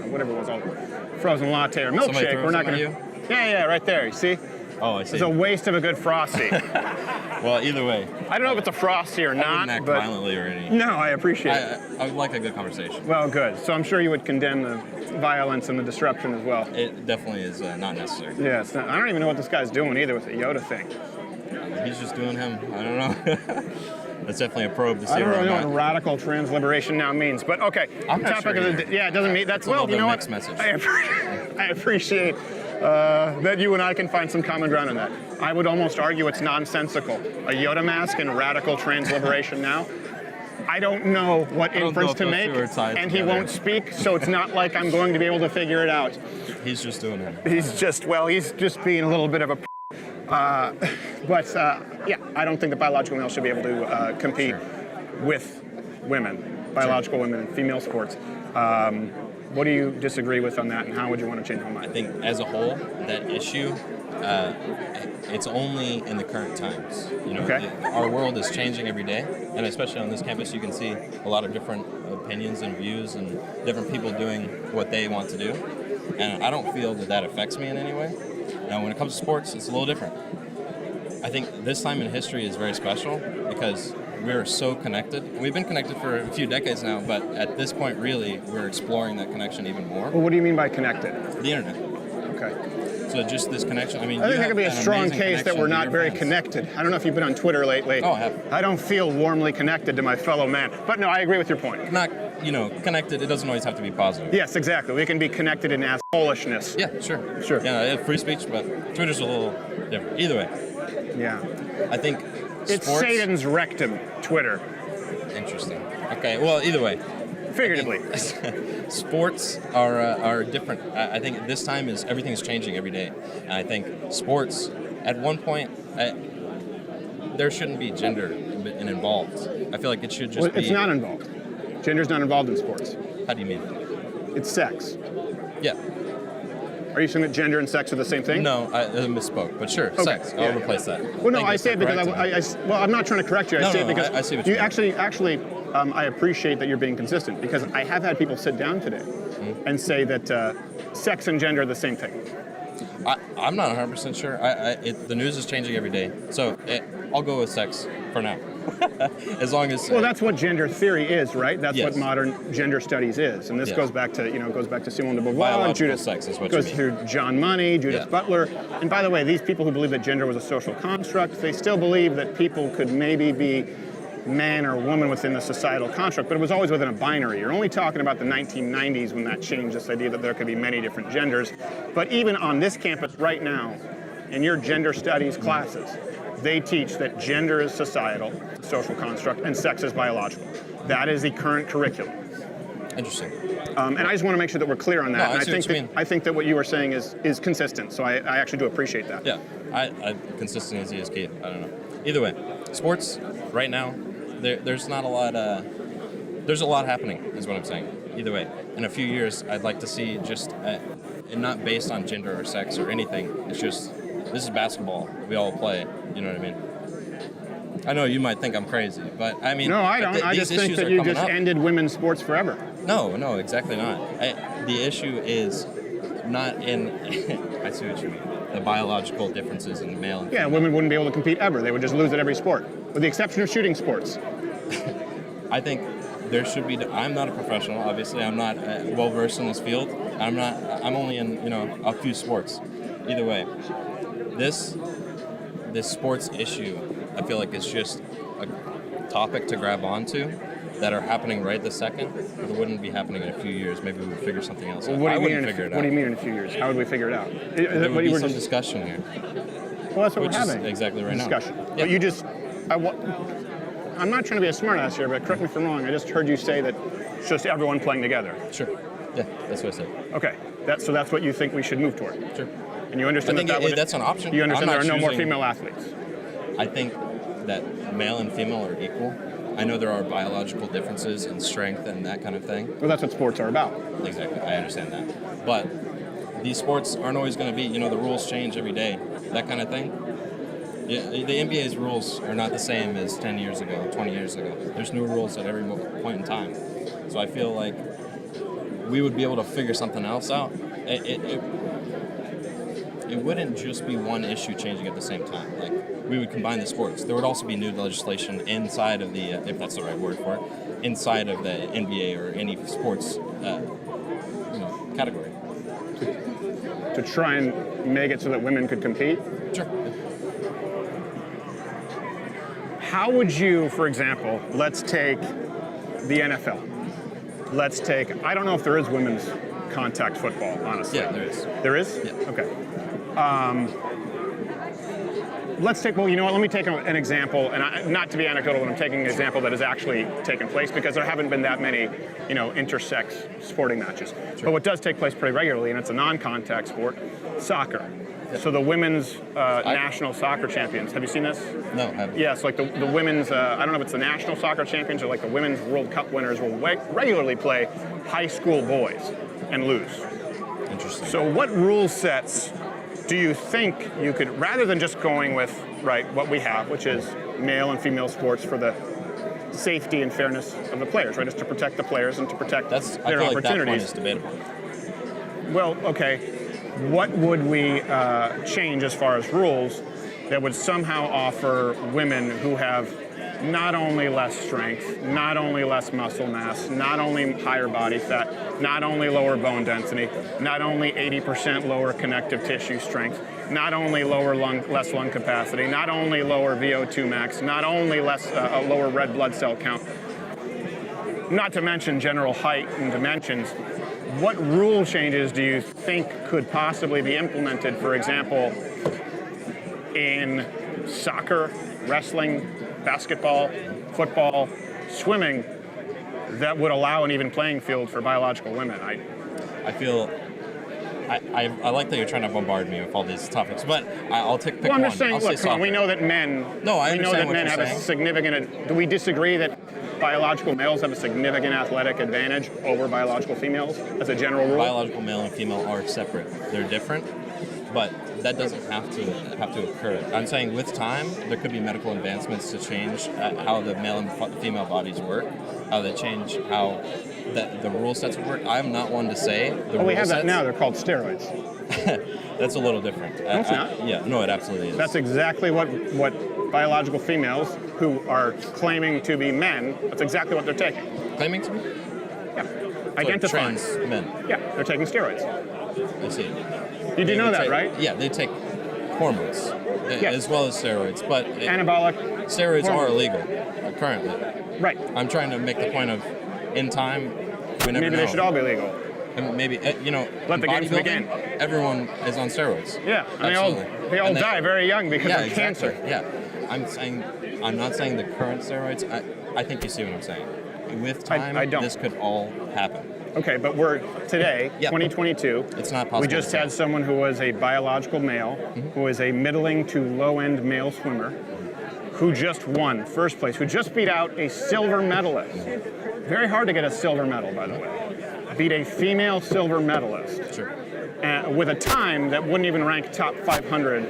whatever it was, a frozen latte or Somebody milkshake. throw We're not something going at to. Yeah, right there. You see? Oh, I see. It's a waste of a good frosty. Well, either way, I don't know if it's a frosty or I not, wouldn't act but violently or anything. no, I appreciate it. I would like a good conversation. Well, good. So I'm sure you would condemn the violence and the disruption as well. It definitely is not necessary. Yeah, I don't even know what this guy's doing either with the Yoda thing. He's just doing him. I don't know. That's definitely a probe to see I don't where really know I'm what at. radical transliberation now means, but okay. I'm not sure either. Yeah, it doesn't mean that's It's a little you bit know mixed what? message. I appreciate that you and I can find some common ground on that. I would almost argue it's nonsensical. A Yoda mask and radical transliberation now. I don't know what don't know inference if to those make, two are tied and he together. won't speak, so it's not like I'm going to be able to figure it out. He's just doing him. He's just being a little bit of a. I don't think the biological male should be able to compete with women, biological women in female sports. What do you disagree with on that, and how would you want to change my I mind? think as a whole, that issue, it's only in the current times. Okay. Our world is changing every day, and especially on this campus, you can see a lot of different opinions and views and different people doing what they want to do. And I don't feel that affects me in any way. Now, when it comes to sports, it's a little different. I think this time in history is very special because we're so connected. We've been connected for a few decades now, but at this point, really, we're exploring that connection even more. Well, what do you mean by connected? The internet. Okay. So just this connection. I mean, I think you there could be a have an strong amazing case that connection we're to not your very fans. connected. I don't know if you've been on Twitter lately. Oh, I have. I don't feel warmly connected to my fellow man. But no, I agree with your point. Not, connected. It doesn't always have to be positive. Yes, exactly. We can be connected in assholishness. Yeah, sure. Sure. Yeah, free speech, but Twitter's a little different. Either way, Yeah. I think It's sports. Satan's rectum, Twitter. Interesting. Okay. Well, either way, Figuratively. sports are different. I think this time is everything's changing every day, and I think sports at one point there shouldn't be gender and involved. I feel like it should just Well, it's not involved. Gender's not involved in sports. How do you mean? It's sex. Yeah. Are you saying that gender and sex are the same thing? No, I misspoke, but sure, Okay. sex. Yeah, I'll yeah. replace that. Well, no, Thank I you say for it because correcting me. well, I'm not trying to correct you. I No, say no, it because I see what you you mean. actually, I appreciate that you're being consistent because I have had people sit down today and say that sex and gender are the same thing. I'm not 100% sure. The news is changing every day, so I'll go with sex for now. As long as Well, that's what gender theory is, right? That's Yes. what modern gender studies is, and this Yes. goes back to Simone de Beauvoir, Biological and Judith, sex is what goes you through John Money, Judith Yeah. Butler, and by the way, these people who believe that gender was a social construct, they still believe that people could maybe be man or woman within the societal construct, but it was always within a binary. You're only talking about the 1990s when that changed, this idea that there could be many different genders. But even on this campus right now, in your gender studies classes, they teach that gender is societal, social construct, and sex is biological. That is the current curriculum. Interesting. And I just want to make sure that we're clear on that. No, I and see what you mean. I think that what you were saying is consistent, so I actually do appreciate that. Yeah, consistency is key. I don't know. Either way, sports right now, there's not a lot. There's a lot happening, is what I'm saying. Either way, in a few years, I'd like to see just, and not based on gender or sex or anything. It's just this is basketball. We all play. You know what I mean? I know you might think I'm crazy, but I mean. No, I don't. I these just think issues that are you coming just up. ended women's sports forever. No, exactly not. The issue is not in. I see what you mean. The biological differences in male and Yeah, women wouldn't be able to compete ever. They would just lose at every sport, with the exception of shooting sports. I think there should be. I'm not a professional, obviously. I'm not well versed in this field. I'm only in a few sports. Either way, this sports issue, I feel like it's just a topic to grab onto that are happening right this second, but it wouldn't be happening in a few years. Maybe we would figure something else out. What do I you wouldn't mean? figure it out. What do you mean in a few years? How would we figure it out? There would What you be were some just- discussion here. Well, that's what Which we're is having. exactly right now. Discussion. Yeah. But you just, I'm not trying to be a smartass here, but correct me if I'm wrong. I just heard you say that it's just everyone playing together. Sure. Yeah, that's what I said. Okay. So that's what you think we should move toward. Sure. And you understand I think that that's an option. You understand I'm there not are no more choosing- female athletes. I think that male and female are equal. I know there are biological differences in strength and that kind of thing. Well, that's what sports are about. Exactly, I understand that. But these sports aren't always going to be, the rules change every day, that kind of thing. Yeah, the NBA's rules are not the same as 10 years ago, 20 years ago. There's new rules at every point in time. So I feel like we would be able to figure something else out. It wouldn't just be one issue changing at the same time. Like, we would combine the sports. There would also be new legislation inside of the, if that's the right word for it, inside of the NBA or any sports, category. To try and make it so that women could compete. Sure. How would you, for example, let's take the NFL. Let's take, I don't know if there is women's contact football, honestly. Yeah, there is. There is? Yeah. Okay. Let's take, well, you know what, let me take an example, and not to be anecdotal, but I'm taking an example that has actually taken place because there haven't been that many, intersex sporting matches. Sure. But what does take place pretty regularly, and it's a non-contact sport, soccer. So the women's national soccer champions, have you seen this? No, I haven't. Yes, like the women's, I don't know if it's the national soccer champions or like the women's World Cup winners will regularly play high school boys and lose. Interesting. So what rule sets do you think you could, rather than just going with, what we have, which is male and female sports for the safety and fairness of the players, right? It's to protect the players and to protect I their feel like that point opportunities. is debatable. Well, okay. What would we change as far as rules that would somehow offer women who have not only less strength, not only less muscle mass, not only higher body fat, not only lower bone density, not only 80% lower connective tissue strength, not only less lung capacity, not only lower VO2 max, not only a lower red blood cell count, not to mention general height and dimensions. What rule changes do you think could possibly be implemented, for example, in soccer, wrestling, basketball, football, swimming, that would allow an even playing field for biological women? I feel I like that you're trying to bombard me with all these topics, but I'll pick Well, I'm one. just saying, I'll look, say come on, we soccer. know that men. No, I we know understand that what men you're have a saying. significant. Do we disagree that biological males have a significant athletic advantage over biological females as a general rule? Biological male and female are separate. They're different, but that doesn't have to occur. I'm saying with time, there could be medical advancements to change how the male and female bodies work, how they change how the rule sets would work. I'm not one to say the Well, rule we have that sets. now. They're called steroids. That's a little different. No, it's not. Yeah, no, it absolutely is. That's exactly what biological females who are claiming to be men. That's exactly what they're taking. Claiming to be? Yeah, So identifying. trans men. Yeah, they're taking steroids. I see. You do They know would that, take- right? Yeah, they take hormones as well as steroids, but Anabolic. steroids are hormones. illegal currently. Right. I'm trying to make the point of, in time, we never Maybe know. they should all be legal. And maybe Let the games bodybuilding, begin. Everyone is on steroids. Yeah, and Absolutely. they all And die very young because yeah, of exactly. cancer. Yeah, I'm not saying the current steroids. I think you see what I'm saying. With time, I don't. this could all happen. Okay, but we're today, Yeah. 2022. It's not possible We just to had say. someone who was a biological male, who is a middling to low-end male swimmer, who just won first place, who just beat out a silver medalist. Very hard to get a silver medal, by the way. Beat a female silver medalist Sure. with a time that wouldn't even rank top 500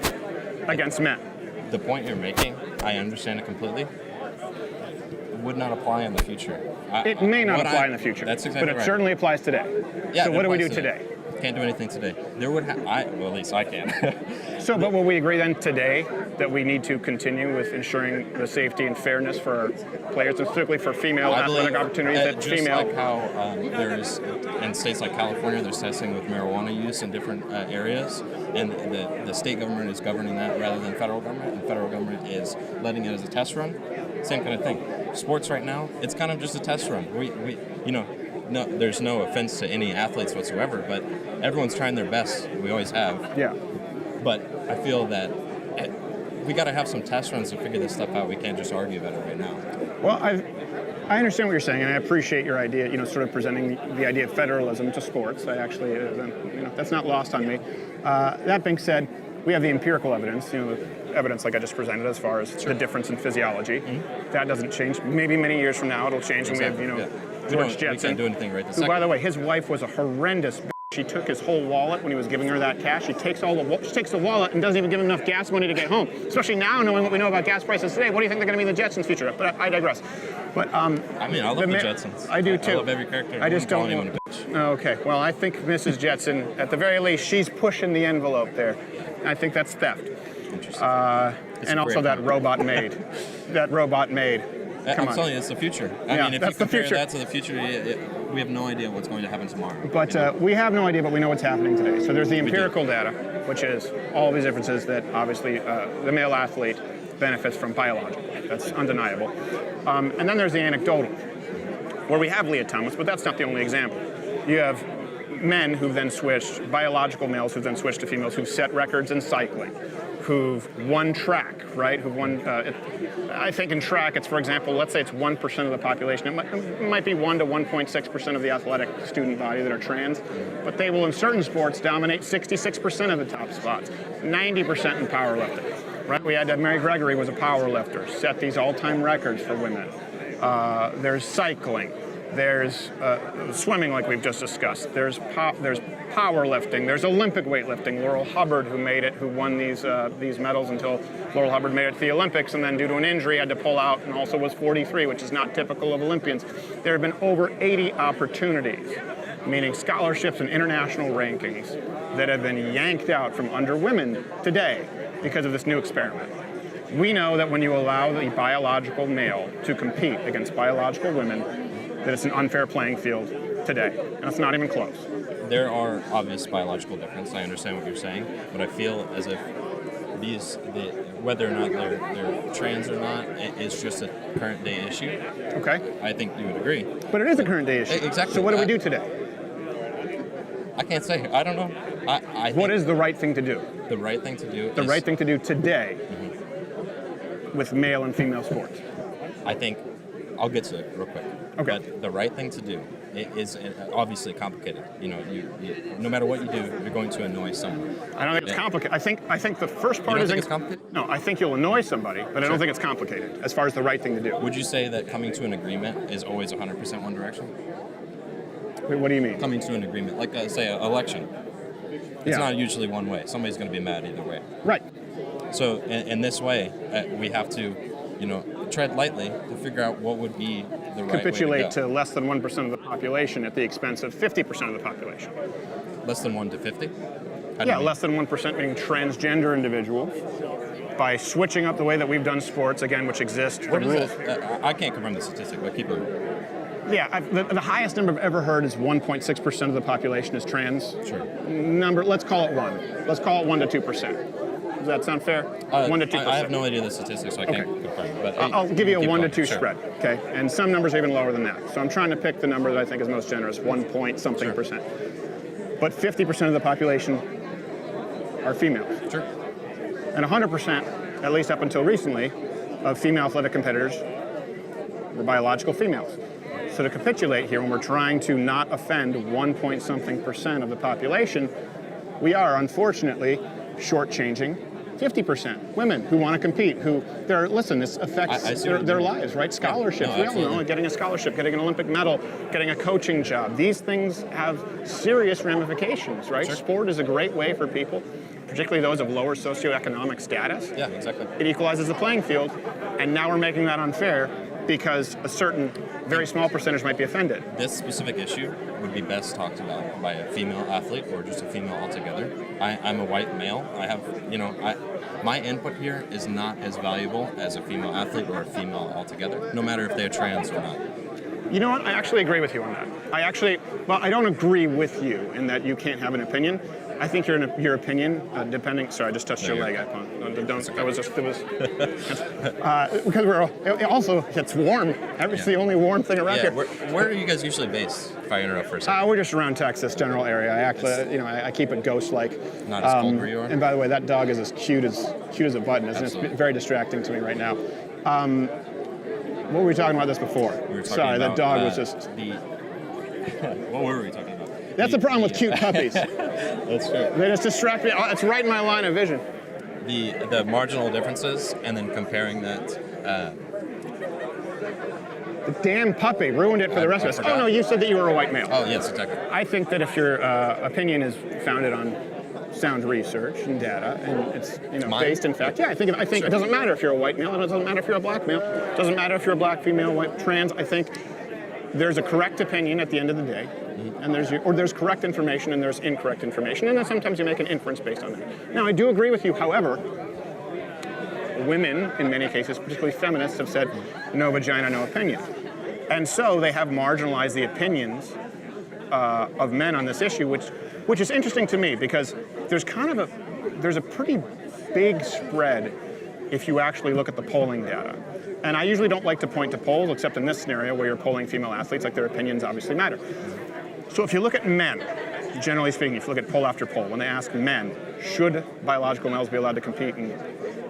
against men. The point you're making, I understand it completely. Would not apply in the future. It may not apply in the future, That's exactly but it right. certainly applies today. Yeah, So it what do we do applies today? Can't do anything today. There would well, at least I can. So, but will we agree then today that we need to continue with ensuring the safety and fairness for our players, and specifically for female I athletic believe, opportunities that just female? like how there's in states like California, there's testing with marijuana use in different areas, and the state government is governing that rather than federal government, and federal government is letting it as a test run. Same kind of thing. Sports right now, it's kind of just a test run. No, there's no offense to any athletes whatsoever, but everyone's trying their best. We always have. Yeah. But I feel that we got to have some test runs to figure this stuff out. We can't just argue about it right now. Well, I understand what you're saying, and I appreciate your idea. Sort of presenting the idea of federalism to sports. I actually, that's not lost on me. That being said, we have the empirical evidence. The evidence like I just presented as far as the difference in physiology. That doesn't change. Maybe many years from now it'll change, Exactly, and we have yeah. George We Jetson. can't do anything right this Who, by second. the way, his wife was a horrendous. She took his whole wallet when he was giving her that cash. She takes the wallet and doesn't even give him enough gas money to get home. Especially now, knowing what we know about gas prices today. What do you think they're going to be in the Jetsons' future? But I digress. But I love the Jetsons. I do too. I love every character. I just call don't anyone want. a bitch. Okay. Well, I think Mrs. Jetson, at the very least, she's pushing the envelope there. I think that's theft. Interesting. And also that robot maid. That robot maid. Come I'm on. telling you, it's the future. Yeah, I mean, if that's you the compare future. that to the future, we have no idea what's going to happen tomorrow. But we have no idea, but we know what's happening today. So there's the empirical data, which is all these differences that obviously the male athlete benefits from biologically. That's undeniable. And then there's the anecdotal, where we have Leah Thomas, but that's not the only example. You have men who've then switched, biological males who've then switched to females who've set records in cycling, who've won track, right? Who've won, I think in track, it's, for example, let's say it's 1% of the population. It might be 1 to 1.6% of the athletic student body that are trans, but they will in certain sports dominate 66% of the top spots, 90% in powerlifting, right? We had Mary Gregory was a power lifter, set these all-time records for women. There's cycling. There's swimming, like we've just discussed. There's powerlifting. There's Olympic weightlifting. Laurel Hubbard, who made it, who won these medals until Laurel Hubbard made it to the Olympics, and then due to an injury had to pull out, and also was 43, which is not typical of Olympians. There have been over 80 opportunities, meaning scholarships and international rankings, that have been yanked out from under women today because of this new experiment. We know that when you allow the biological male to compete against biological women, that it's an unfair playing field today, and it's not even close. There are obvious biological differences. I understand what you're saying, but I feel as if whether or not they're trans or not, it's just a current day issue. Okay? I think you would agree. But it is a current day issue. Exactly. So what do we do today? I can't say. I don't know. I What think is the right thing to do? the right thing to do? The is, right thing to do today with male and female sports. I think I'll get to it real quick. Okay. But the right thing to do is obviously complicated. You know, no matter what you do, you're going to annoy someone. I don't think it's complicated. I think the first part don't is think it's complicated? No, I think you'll annoy somebody, but I don't think it's complicated as far as the right thing to do. Would you say that coming to an agreement is always 100% one direction? Wait, what do you mean? Coming to an agreement, like say an election, it's Yeah. not usually one way. Somebody's going to be mad either way. Right. So in this way, we have to, you know, tread lightly to figure out what would be the right Capitulate way to go. to less than 1% of the population at the expense of 50% of the population. Less than 1 to 50? Yeah, less than 1% being transgender individuals. By switching up the way that we've done sports, again, which exist, Where the does rules. that, I can't confirm the statistic, but keep going. Yeah, the highest number I've ever heard is 1.6% of the population is trans. Sure. Let's call it 1. Let's call it 1 to 2%. Does that sound fair? 1 to 2%. I have no idea the statistics, so I can't confirm. But I'll give you a keep 1 to going. 2 Sure. spread, okay? And some numbers are even lower than that. So I'm trying to pick the number that I think is most generous, 1 point something Sure. percent. But 50% of the population are females. Sure. And 100%, at least up until recently, of female athletic competitors were biological females. So to capitulate here, when we're trying to not offend 1 point something percent of the population, we are unfortunately shortchanging 50% women who want to compete, listen, this affects I see their, what you their mean. lives, right? Scholarships, No, we all know, absolutely. getting a scholarship, getting an Olympic medal, getting a coaching job. These things have serious ramifications, right? Sure. Sport is a great way for people, particularly those of lower socioeconomic status. Yeah, exactly. It equalizes the playing field, and now we're making that unfair because a certain very small percentage might be offended. This specific issue would be best talked about by a female athlete or just a female altogether. I'm a white male. I have, my input here is not as valuable as a female athlete or a female altogether, no matter if they're trans or not. You know what? I actually agree with you on that. I don't agree with you in that you can't have an opinion. I think your opinion, depending. Sorry, I just touched your leg. That was just. It was because it's warm. It's the only warm thing around Yeah, here. where are you guys usually based? If I interrupt for a second. We're just around Texas, general area. I actually, I keep it ghost-like. Not as cold where you are? And by the way, that dog is as cute as a button, isn't it? Absolutely. It's very distracting to me right now. What were we talking about this before? We were talking Sorry, about, that dog was just. What were we talking about? That's the problem with cute puppies. That's true. They just distract me. It's right in my line of vision. The marginal differences, and then comparing that. The damn puppy ruined it for the rest of us. forgot. Oh no, you said that you were a white male. Oh yes, exactly. I think that if your opinion is founded on sound research and data, and it's Mine? based in fact, yeah, I think it doesn't matter if you're a white male, and it doesn't matter if you're a black male, it doesn't matter if you're a black female, white, trans. I think there's a correct opinion at the end of the day, and there's correct information and there's incorrect information, and then sometimes you make an inference based on that. Now, I do agree with you, however. Women, in many cases, particularly feminists, have said, no vagina, no opinion. And so they have marginalized the opinions of men on this issue, which is interesting to me because there's a pretty big spread if you actually look at the polling data. And I usually don't like to point to polls, except in this scenario where you're polling female athletes, like their opinions obviously matter. So if you look at men, generally speaking, if you look at poll after poll, when they ask men, should biological males be allowed to compete in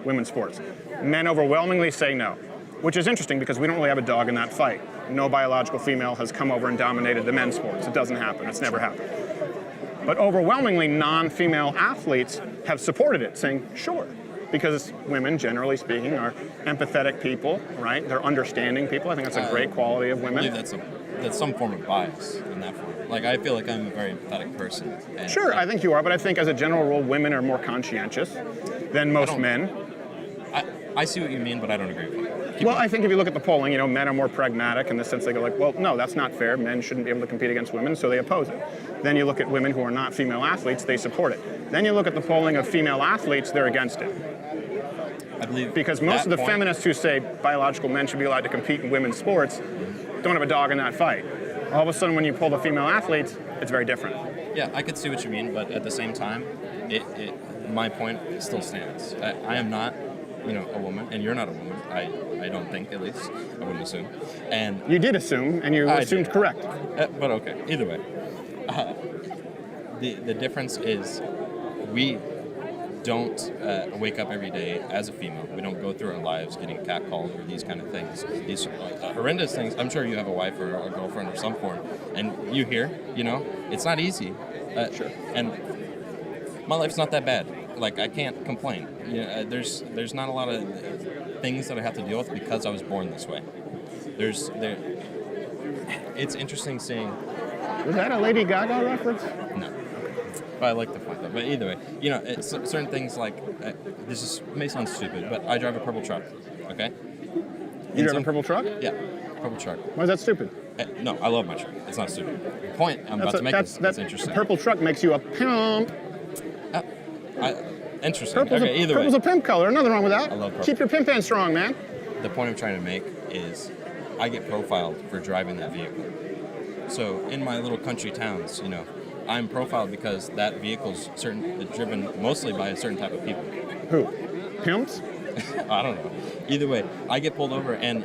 women's sports? Men overwhelmingly say no, which is interesting because we don't really have a dog in that fight. No biological female has come over and dominated the men's sports. It doesn't happen. It's never happened. But overwhelmingly, non-female athletes have supported it, saying, sure, because women, generally speaking, are empathetic people, right? They're understanding people. I think that's a great quality of I believe women. that's some form of bias in that form. Like I feel like I'm a very empathetic person. And Sure, I think you are, but I think as a general rule, women are more conscientious than most don't- men. I see what you mean, but I don't agree with you. Well, I think if you look at the polling, men are more pragmatic in the sense they go like, well, no, that's not fair. Men shouldn't be able to compete against women, so they oppose it. Then you look at women who are not female athletes, they support it. Then you look at the polling of female athletes, they're against it. I believe Because most that of the point- feminists who say biological men should be allowed to compete in women's sports don't have a dog in that fight. All of a sudden, when you pull the female athletes, it's very different. Yeah, I could see what you mean, but at the same time, my point still stands. I am not, a woman, and you're not a woman. I don't think, at least. I wouldn't assume. And You did assume, and you I assumed did. correct. but okay, either way. The difference is we don't wake up every day as a female. We don't go through our lives getting catcalled or these kind of things. These horrendous things. I'm sure you have a wife or a girlfriend or some form, and you hear, it's not easy. Sure. And my life's not that bad. Like, I can't complain. There's not a lot of things that I have to deal with because I was born this way. It's interesting seeing. Was that a Lady Gaga reference? No. But I like to find that. But either way, it's certain things like, may sound stupid, but I drive a purple truck, okay? You drive a purple truck? Yeah, purple truck. Why is that stupid? No, I love my truck. It's not stupid. The point I'm about to make is interesting. A purple truck makes you a pimp. Interesting. Purple's, okay, either purple's way. a pimp color. Nothing wrong with that. I love purple. Keep your pimp hand strong, man. The point I'm trying to make is I get profiled for driving that vehicle. So in my little country towns, I'm profiled because that vehicle's driven mostly by a certain type of people. Who? Pimps? I don't know. Either way, I get pulled over and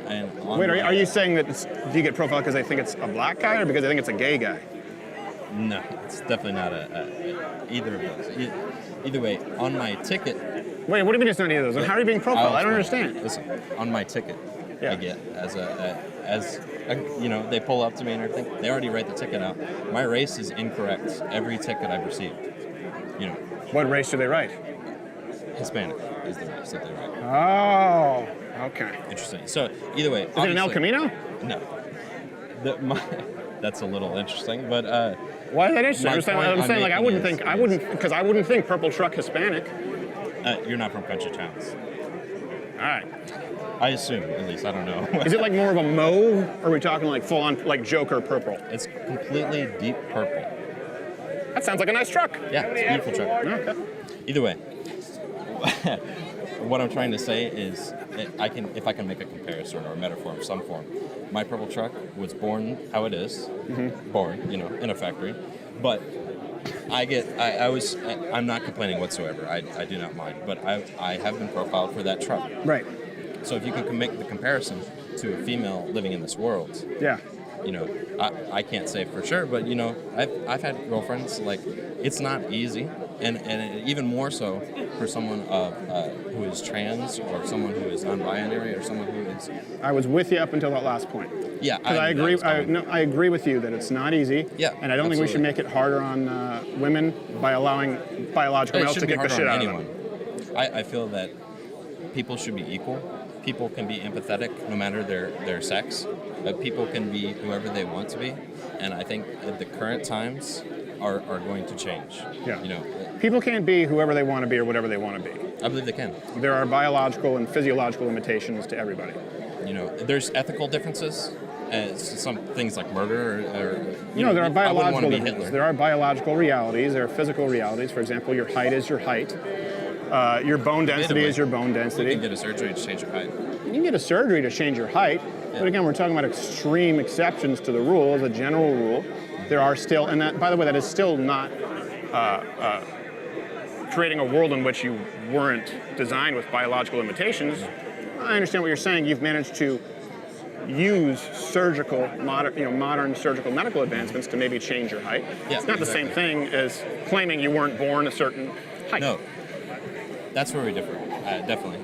Wait, are you saying that do you get profiled because they think it's a black guy or because they think it's a gay guy? No, it's definitely not either of those. Either way, on my ticket. Wait, what do you mean it's not either of those? How are you being profiled? I don't understand. Listen, on my ticket, Yeah. I get they pull up to me and everything. They already write the ticket out. My race is incorrect every ticket I've received. What race do they write? Hispanic is the race that they write. Oh, okay. Interesting. So either way, Is it an El Camino? No. That's a little interesting, but Why is that interesting? My I'm point saying like I I'm wouldn't making think I wouldn't because I wouldn't think purple truck Hispanic. you're not from country towns. All right. I assume, at least. I don't know. Is it like more of a mauve? Or are we talking like full on like Joker purple? It's completely deep purple. That sounds like a nice truck. Yeah, it's a beautiful truck. Okay. Either way, what I'm trying to say is, if I can make a comparison or a metaphor of some form, my purple truck was born how it is, born, in a factory, but I'm not complaining whatsoever. I do not mind, but I have been profiled for that truck. Right. So if you can make the comparison to a female living in this world, Yeah. I can't say for sure, but I've had girlfriends. Like, it's not easy, and even more so for someone who is trans or someone who is non-binary or someone who is. I was with you up until that last point. Yeah, Because I agree. I agree with you that it's not easy. Yeah, and I don't think we should absolutely. make it harder on women by allowing biological It males to shouldn't be kick the harder shit on out of anyone. them. I feel that people should be equal. People can be empathetic no matter their sex. People can be whoever they want to be, and I think that the current times are going to change. Yeah. You know, People can't be whoever they want to be or whatever they want to be. I believe they can. There are biological and physiological limitations to everybody. You know, there's ethical differences. Some things like murder, or There are biological I wouldn't want to be differences. Hitler. There are biological realities. There are physical realities. For example, your height is your height. Your bone density is your bone You density. can get a surgery to change your height. You can get a surgery to change your height, but again, we're talking about extreme exceptions to the rule. As a general rule, there are still, and that, by the way, that is still not creating a world in which you weren't designed with biological limitations. I understand what you're saying. You've managed to use modern surgical medical advancements to maybe change your height. Yeah, It's not the same thing as claiming you weren't born a certain height. No, that's where we differ. Definitely,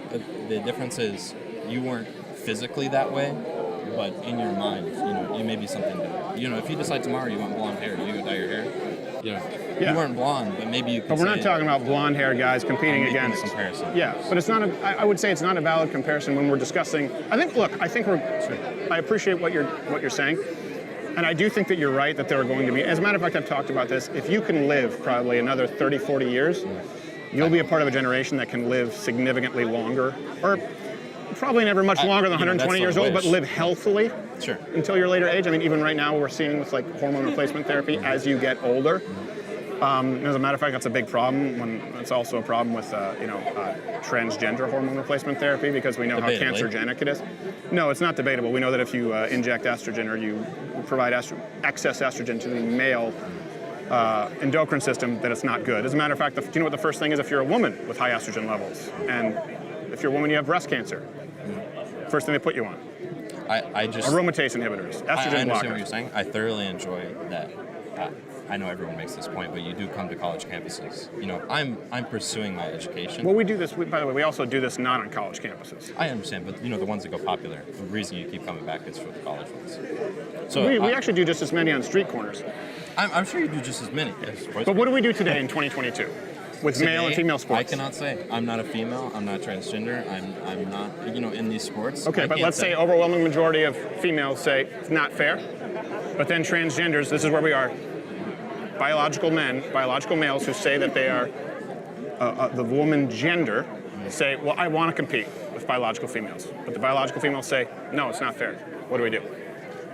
the difference is you weren't physically that way, but in your mind, you may be something different. If you decide tomorrow you want blonde hair, you go dye your hair. Yeah. You weren't blonde, but maybe you. But we're not talking about blonde-haired guys competing I'm making against. a comparison. Yeah, but it's not. I would say it's not a valid comparison when we're discussing. I think we're. I appreciate what you're saying, and I do think that you're right that there are going to be. As a matter of fact, I've talked about this. If you can live probably another 30, 40 years, you'll be a part of a generation that can live significantly longer, or probably never much longer than 120 years that's the old, but wish. live healthily. Sure. Until your later age. I mean, even right now, we're seeing with like hormone replacement therapy as you get older. As a matter of fact, that's a big problem. It's also a problem with transgender hormone replacement therapy because we know how Debatably. cancerogenic it is. No, it's not debatable. We know that if you inject estrogen or you provide excess estrogen to the male endocrine system, that it's not good. As a matter of fact, do you know what the first thing is if you're a woman with high estrogen levels? And if you're a woman, you have breast cancer. First thing they put you on. I just Aromatase inhibitors, estrogen I understand blockers. what you're saying. I thoroughly enjoy that I know everyone makes this point, but you do come to college campuses. You know, I'm pursuing my education. Well, we do this. By the way, we also do this not on college campuses. I understand, but you know, the ones that go popular, the reason you keep coming back is for the college ones. So We actually do just as many on street corners. I'm sure you do just as many. But what do we do today in 2022 with male and Today, female sports? I cannot say. I'm not a female. I'm not transgender. I'm not, you know, in these sports. Okay, I but can't let's say overwhelming majority of females say it's not fair. But then transgenders, this is where we are. Biological men, biological males who say that they are the woman gender, say, well, I want to compete with biological females. But the biological females say, no, it's not fair. What do we do?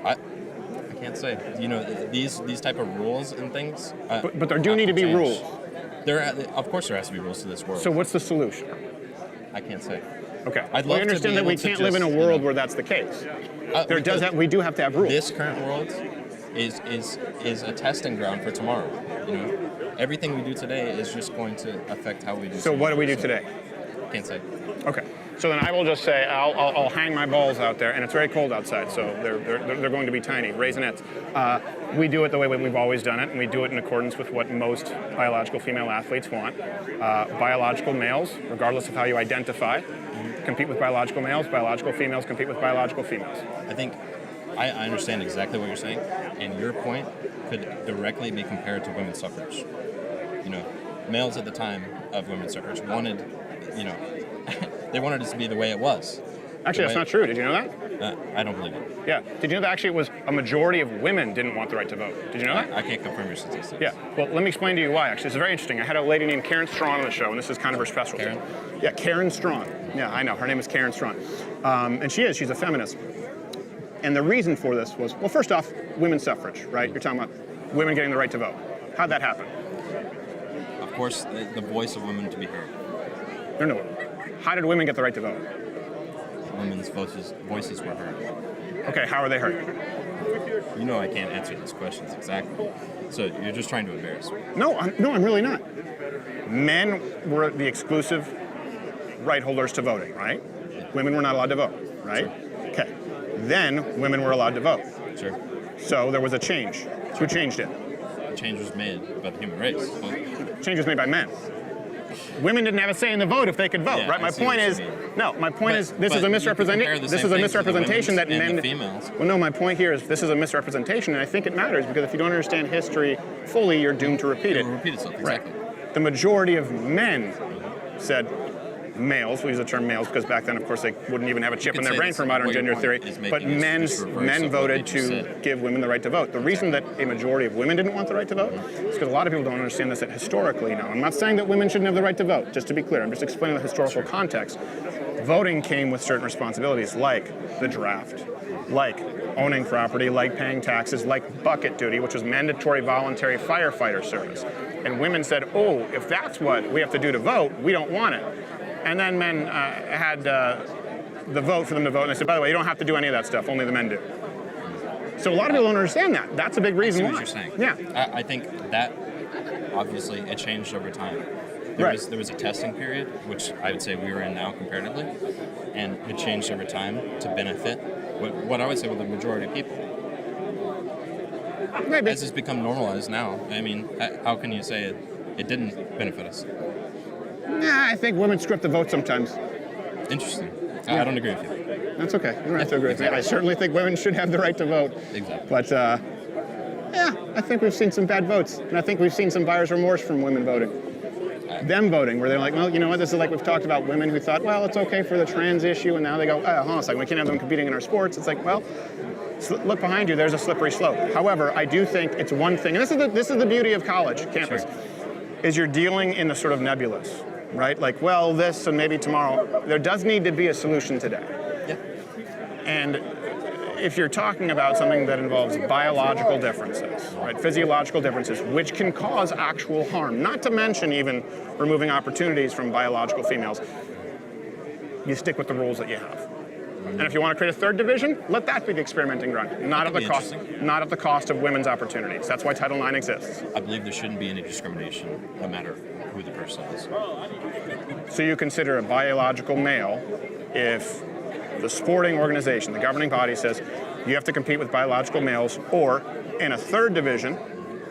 I can't say. You know, these type of rules and things. But there do have need to be change. rules. Of course, there has to be rules to this world. So what's the solution? I can't say. Okay. I'd Well, love I to understand be that we able to can't live in a just, world where that's the case. We do have to have rules. This current world is a testing ground for tomorrow. You know, everything we do today is just going to affect how we do. So what do we do today? Can't say. Okay. So then I will just say I'll hang my balls out there, and it's very cold outside, so they're going to be tiny, raisinets. We do it the way we've always done it, and we do it in accordance with what most biological female athletes want. Biological males, regardless of how you identify, compete with biological males. Biological females compete with biological females. I think I understand exactly what you're saying, and your point could directly be compared to women's suffrage. You know, males at the time of women's suffrage wanted, you know, they wanted it to be the way it was. Actually, that's not true. Did you know that? I don't believe it. Yeah. Did you know that actually it was a majority of women didn't want the right to vote? Did you know that? I can't confirm your statistics. Yeah. Well, let me explain to you why. Actually, this is very interesting. I had a lady named Karen Strawn on the show, and this is kind of her specialty. Karen? Yeah, Karen Strawn. Yeah, I know. Her name is Karen Strawn. And she's a feminist. And the reason for this was, well, first off, women's suffrage, right? You're talking about women getting the right to vote. How'd that happen? Of course, the voice of women to be heard. No. How did women get the right to vote? Women's voices were heard. Okay, how are they heard? You know I can't answer these questions exactly. So you're just trying to embarrass me. No, I'm really not. Men were the exclusive right holders to voting, right? Women were not allowed to vote, right? Sure. Okay. Then women were allowed to vote. Sure. So there was a change. Who changed it? The change was made by the human race. Change was made by men. Women didn't have a say in the vote if they could vote, Yeah, right? I My see point what is, you mean. no. My point is, this but is a you can compare misrepresentation. the This same is a thing to the misrepresentation that women's and men. the females. Well, no. My point here is this is a misrepresentation, and I think it matters because if you don't understand history fully, you're doomed to repeat It it. will repeat itself, exactly. Right. The majority of men said. Males, we use the term males because back then, of course, they wouldn't even have a chip You in could their say brain this for is modern what your gender point theory. is making But is just reverse men of what voted you just to said. give women the right to vote. The reason that a majority of women didn't want the right to vote is because a lot of people don't understand this that historically now. I'm not saying that women shouldn't have the right to vote, just to be clear. I'm just explaining the historical context. Voting came with certain responsibilities like the draft, like owning property, like paying taxes, like bucket duty, which was mandatory voluntary firefighter service. And women said, oh, if that's what we have to do to vote, we don't want it. And then men had the vote for them to vote, and they said, by the way, you don't have to do any of that stuff, only the men do. So a lot of people don't understand that. That's a big reason I see why. what you're saying. Yeah. I think that obviously it changed over time. Right. There was a testing period, which I would say we are in now comparatively, and it changed over time to benefit what I would say with the majority of people. Maybe. As it's become normalized now, I mean, how can you say it didn't benefit us? Nah, I think women script the vote sometimes. Interesting. I don't agree with you. That's okay. You don't have to agree with me. I certainly think women should have the right to vote. Exactly. But, yeah, I think we've seen some bad votes. And I think we've seen some buyer's remorse from women voting. Them voting, where they're like, well, you know what, this is like we've talked about women who thought, well, it's okay for the trans issue, and now they go, oh, hold on a second, we can't have them competing in our sports. It's like, well, look behind you, there's a slippery slope. However, I do think it's one thing, and this is the beauty of college campus, is you're dealing in the sort of nebulous, right? Like, well, this and maybe tomorrow. There does need to be a solution today. Yeah. And if you're talking about something that involves biological differences, right, physiological differences, which can cause actual harm, not to mention even removing opportunities from biological females, you stick with the rules that you have. And if you want to create a third division, let that be the experimenting ground, not at the cost of women's opportunities. That's why Title IX exists. I believe there shouldn't be any discrimination, no matter who the person is. So you consider a biological male if the sporting organization, the governing body says you have to compete with biological males, or in a third division,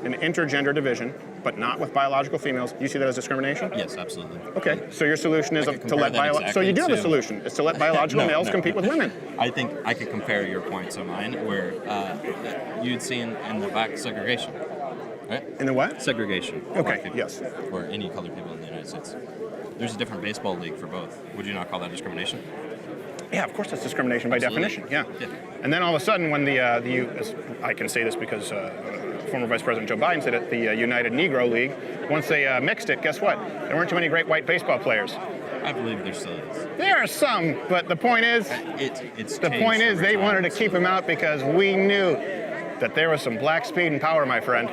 an intergender division, but not with biological females, you see that as discrimination? Yes, absolutely. Okay, so your solution is I could to compare let that so you exactly do have a to- solution, is to let biological males compete with women. I think I could compare your point to mine, where you'd seen in the back segregation, right? In the what? Segregation. of Okay, black people, yes. Or any colored people in the United States. There's a different baseball league for both. Would you not call that discrimination? Yeah, of course that's discrimination by Absolutely. definition, yeah. Yeah. And then all of a sudden when I can say this because former Vice President Joe Biden said it, the United Negro League, once they mixed it, guess what? There weren't too many great white baseball players. I believe there still is. There are some, but the point is, It's the changed point is over they time, wanted to keep so him out because we knew that there was some black speed and power, my friend.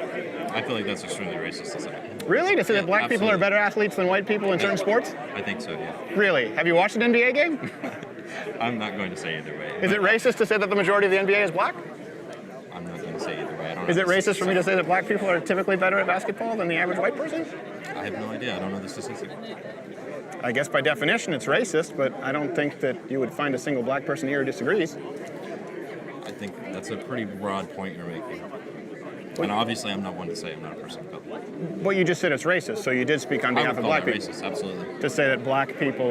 I feel like that's extremely racist to say. Really? To say Yeah, that black people are absolutely. better athletes than white people in certain sports? I think so, yeah. Really? Have you watched an NBA game? I'm not going to say either way. Is it but racist to say that the majority of the NBA is black? I'm not going to say either way. I don't Is know it the racist for me to statistics. say that black people are typically better at basketball than the average white person? I have no idea. I don't know the statistics. I guess by definition it's racist, but I don't think that you would find a single black person here who disagrees. I think that's a pretty broad point you're making. And obviously, I'm not one to say I'm not a person of color. Well, you just said it's racist, so you did speak on I behalf would of call black that people racist, absolutely. to say that black people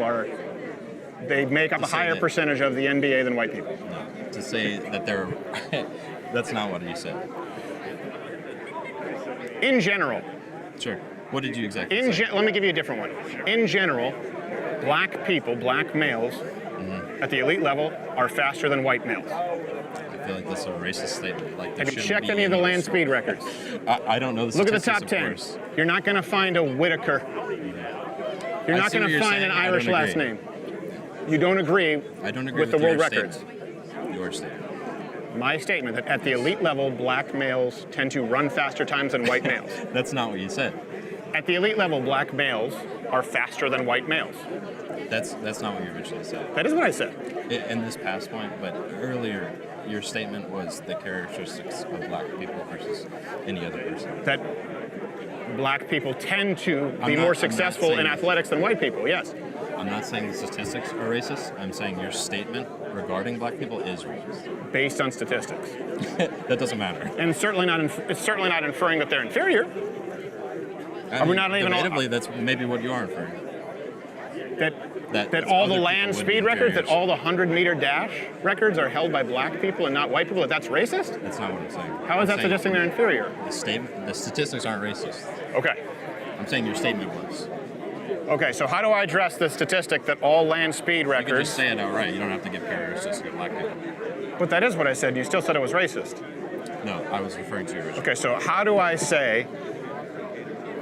they make up To a say higher that- percentage of the NBA than white people. No, to say that they're... that's not what you said. In general, Sure. What did you exactly say? let me give you a different one. In general, black people, black males, at the elite level are faster than white males. I feel like that's a racist statement. Like, there Have you shouldn't checked be any of the land dis- speed records? I don't know the Look at the statistics, top of 10. course. You're not going to find a Whitaker. You're I not see going what to you're find an saying. I Irish don't last agree. name. You don't agree I don't agree with the your world records. statement. Your statement. My statement that at the elite level, black males tend to run faster times than white males. That's not what you said. At the elite level, black males are faster than white males. That's not what you originally said. That is what I said. In this past point, but earlier, your statement was the characteristics of black people versus any other person. That black people tend to be I'm not- more I'm successful not in saying- athletics than white people, yes. I'm not saying the statistics are racist. I'm saying your statement regarding black people is racist. Based on statistics. That doesn't matter. And it's certainly not inferring that they're inferior. I we not even all- debatably, that's maybe what you are inferring. That all the other land people would be speed records, that inferiors. all the 100-meter dash records are held by black people and not white people, that that's racist? That's not what I'm saying. How is that suggesting they're inferior? The statistics aren't racist. Okay. I'm saying your statement was. Okay, so how do I address the statistic that all land speed You can records... just say it outright. You don't have to give characteristics of black people. But that is what I said. You still said it was racist. No, I was referring to your original. Okay, so how do I say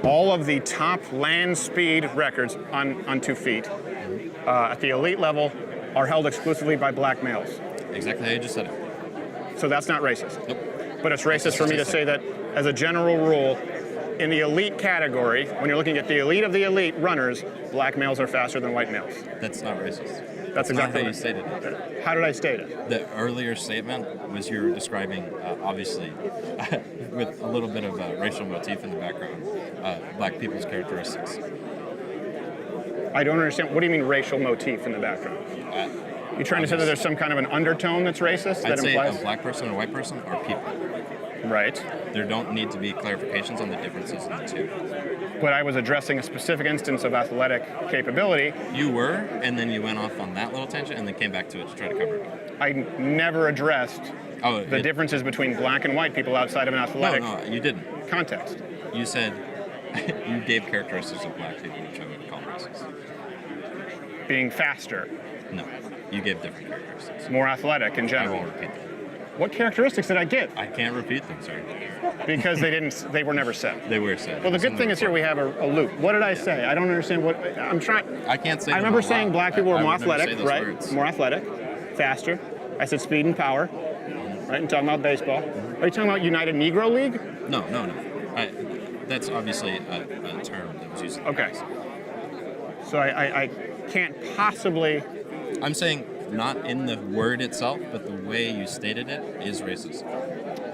all of the top land speed records on 2 feet at the elite level are held exclusively by black males? Exactly how you just said it. So that's not racist. Nope. But it's racist for me to say that as a general rule, in the elite category, when you're looking at the elite of the elite runners, black males are faster than white males. That's not racist. That's not exactly how you what- stated it. How did I state it? The earlier statement was you were describing, obviously, with a little bit of a racial motif in the background, black people's characteristics. I don't understand. What do you mean racial motif in the background? You trying to say that there's some kind of an undertone that's racist I'd that say implies? a black person and a white person are people. Right. There don't need to be clarifications on the differences in the two. But I was addressing a specific instance of athletic capability. You were, and then you went off on that little tangent and then came back to it to try to cover it up. I never addressed Oh, the differences between black and white people outside of an No, athletic no, you didn't. context. You said you gave characteristics of black people, which I would call racist. Being faster, No, you gave different characteristics. more athletic in I general. won't repeat them. What characteristics did I give? I can't repeat them, sir. Because they were never said. They were said. Well, the good thing is here we have a loop. What did I say? I don't understand what I'm trying. I can't say. I them remember out saying loud. black people were I more would never say athletic, those right? words. More athletic, faster. I said speed and power, right? And talking about baseball. Are you talking about United Negro League? No. That's obviously a term that was used. in the Okay. past. So I can't possibly. I'm saying not in the word itself, but the way you stated it is racist.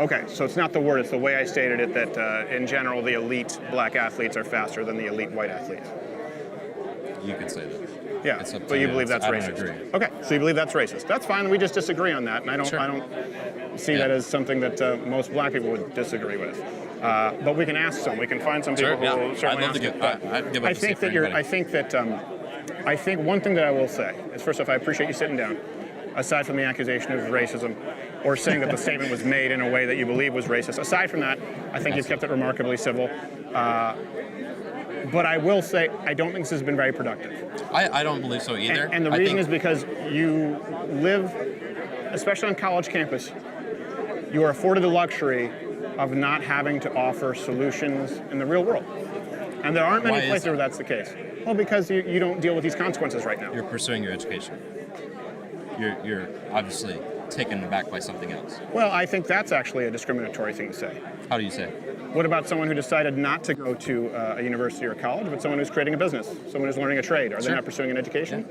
Okay, so it's not the word, it's the way I stated it that in general the elite black athletes are faster than the elite white athletes. You could say that. Yeah, It's up to but you you. believe that's I don't racist. agree. Okay, so you believe that's racist. That's fine. We just disagree on that, and I don't. Sure. I don't see Yeah. that as something that most black people would disagree with. But we can ask some. We can find some people Sure, yeah. who will certainly I'd love to ask get. it. I'd give up I a seat think for that you're. anybody. I think one thing that I will say is, first off, I appreciate you sitting down. Aside from the accusation of racism, or saying that the statement was made in a way that you believe was racist, aside from that, I think you've kept it remarkably civil. But I will say, I don't think this has been very productive. I don't believe so either. And the reason is because you live, especially on college campus, you are afforded the luxury of not having to offer solutions in the real world. And there aren't Why many is places that? where that's the case. Well, because you don't deal with these consequences right now. You're pursuing your education. You're obviously taken aback by something else. Well, I think that's actually a discriminatory thing to say. How do you say? What about someone who decided not to go to a university or college, but someone who's creating a business, someone who's learning a trade? Are they Sure. not pursuing an education?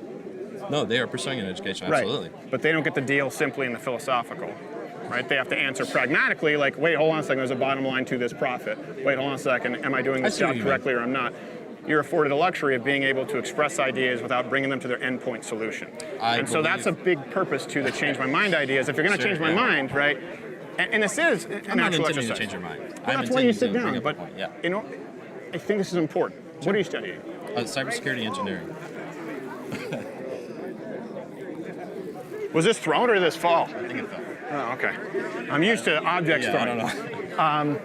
No, they are pursuing an education. Absolutely. Right. But they don't get the deal simply in the philosophical, right? They have to answer pragmatically, like, wait, hold on a second, there's a bottom line to this profit. Wait, hold on a second, am I doing I this see what job you mean. correctly or I'm not? You're afforded the luxury of being able to express ideas without bringing them to their endpoint solution. And so that's a big purpose to the change my mind ideas. If you're going to Sure, change my yeah. mind, right? And this is an I'm not actual intending exercise. to change your mind. Well, I'm that's why you intending sit to bring down. up a But point. Yeah. you know, I think this is important. What are you studying? Cybersecurity engineering. Was this thrown or did this fall? I think it fell. Oh, okay. I'm used to objects Yeah, I thrown. don't know.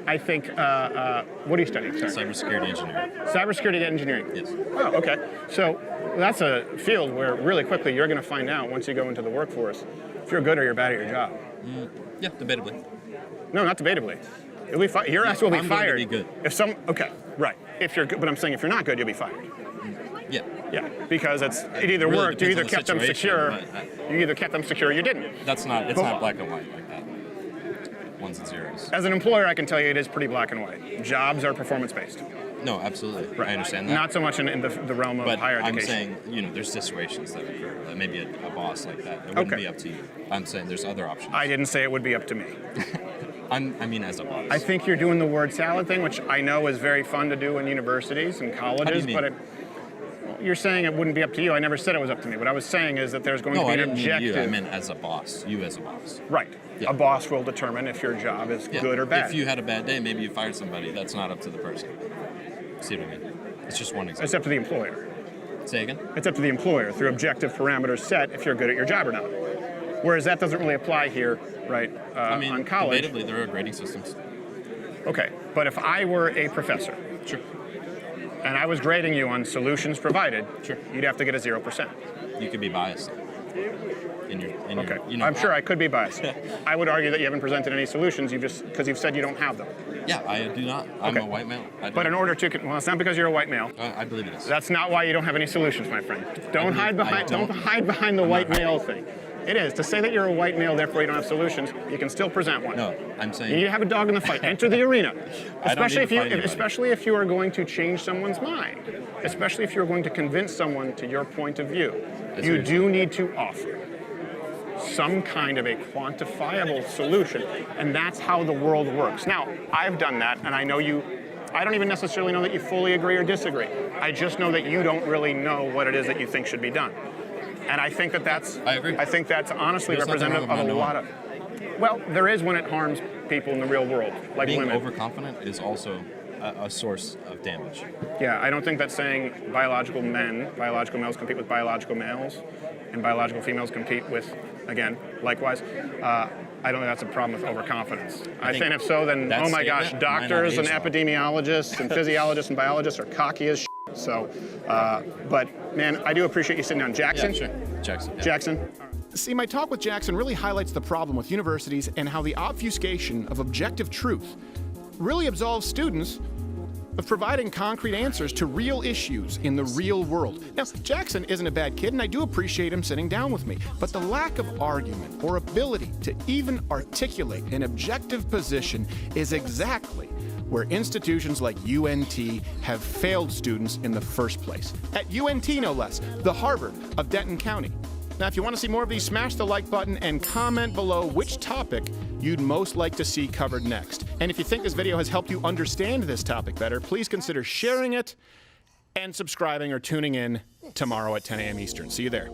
I think, what are you studying? Sorry. Cybersecurity engineering. Cybersecurity engineering. Yes. Oh, okay. So that's a field where really quickly you're going to find out once you go into the workforce if you're good or you're bad at your job. Yeah, debatably. No, not debatably. You'll be your ass will be I'm going to fired. be good. Okay, right. If you're good, but I'm saying if you're not good, you'll be fired. Yeah. Yeah, because it either really worked. You depends either on the kept them situation, secure. but You either kept them secure or you didn't. It's not black and white like that. Ones and zeros. As an employer, I can tell you it is pretty black and white. Jobs are performance-based. No, absolutely. I understand that. Not so much in the realm of but higher I'm education. saying, there's situations that occur. Maybe a boss like that. It wouldn't Okay. be up to you. I'm saying there's other options. I didn't say it would be up to me. I mean, as a boss. I think you're doing the word salad thing, which I know is very fun to do in universities and colleges, mean? but you're saying it wouldn't be up to you. I never said it was up to me. What I was saying is that there's going no, to be I an didn't mean objective. you. I meant as a boss. You as a boss. Right. Yeah. A boss will determine if your job is Yeah. good or bad. If you had a bad day, maybe you fired somebody. That's not up to the person. See what I mean? It's just one example. It's up to the employer. Say again? It's up to the employer through objective parameters set if you're good at your job or not. Whereas that doesn't really apply here, right, I mean, on college. debatably, there are grading systems. Okay, but if I were a professor Sure. and I was grading you on solutions provided, Sure. you'd have to get a 0%. You could be biased. Okay, I'm sure I could be biased. I would argue that you haven't presented any solutions, because you've said you don't have them. Yeah, I do not. I'm Okay. a white male. I do But in not. order to, well, it's not because you're a white male. I believe it is. That's not why you don't have any solutions, my friend. Don't believe- don't hide behind the white male thing. It is to say that you're a white male, therefore you don't have solutions. You can still present one. No, I'm You saying. need to have a dog in the fight. Enter the arena. I don't need to fight anybody. Especially if you are going to change someone's mind. Especially if you're going to convince someone to your point of view. That's You what do need to offer some kind of a quantifiable solution. And that's how the world works. Now, I've done that, and I know you. I don't even necessarily know that you fully agree or disagree. I just know that you don't really know what it is that you think should be done. And I think that's. I agree. I think that's honestly There's nothing representative wrong of with a not lot of. Well, there is when it harms people in the real world, like Being women. overconfident is also a source of damage. Yeah, I don't think that saying biological males compete with biological males, and biological females compete with, again, likewise. I don't think that's a problem with overconfidence. I think if so, then, that oh my gosh, statement might not doctors and age well. epidemiologists and physiologists and biologists are cocky as shit. So, but man, I do appreciate you sitting down. Jackson? Yeah, sure. Jackson. Yeah. Jackson? See, my talk with Jackson really highlights the problem with universities and how the obfuscation of objective truth really absolves students of providing concrete answers to real issues in the real world. Now, Jackson isn't a bad kid, and I do appreciate him sitting down with me, but the lack of argument or ability to even articulate an objective position is exactly where institutions like UNT have failed students in the first place. At UNT, no less, the Harvard of Denton County. Now, if you want to see more of these, smash the like button and comment below which topic you'd most like to see covered next. And if you think this video has helped you understand this topic better, please consider sharing it and subscribing or tuning in tomorrow at 10 a.m. Eastern. See you there.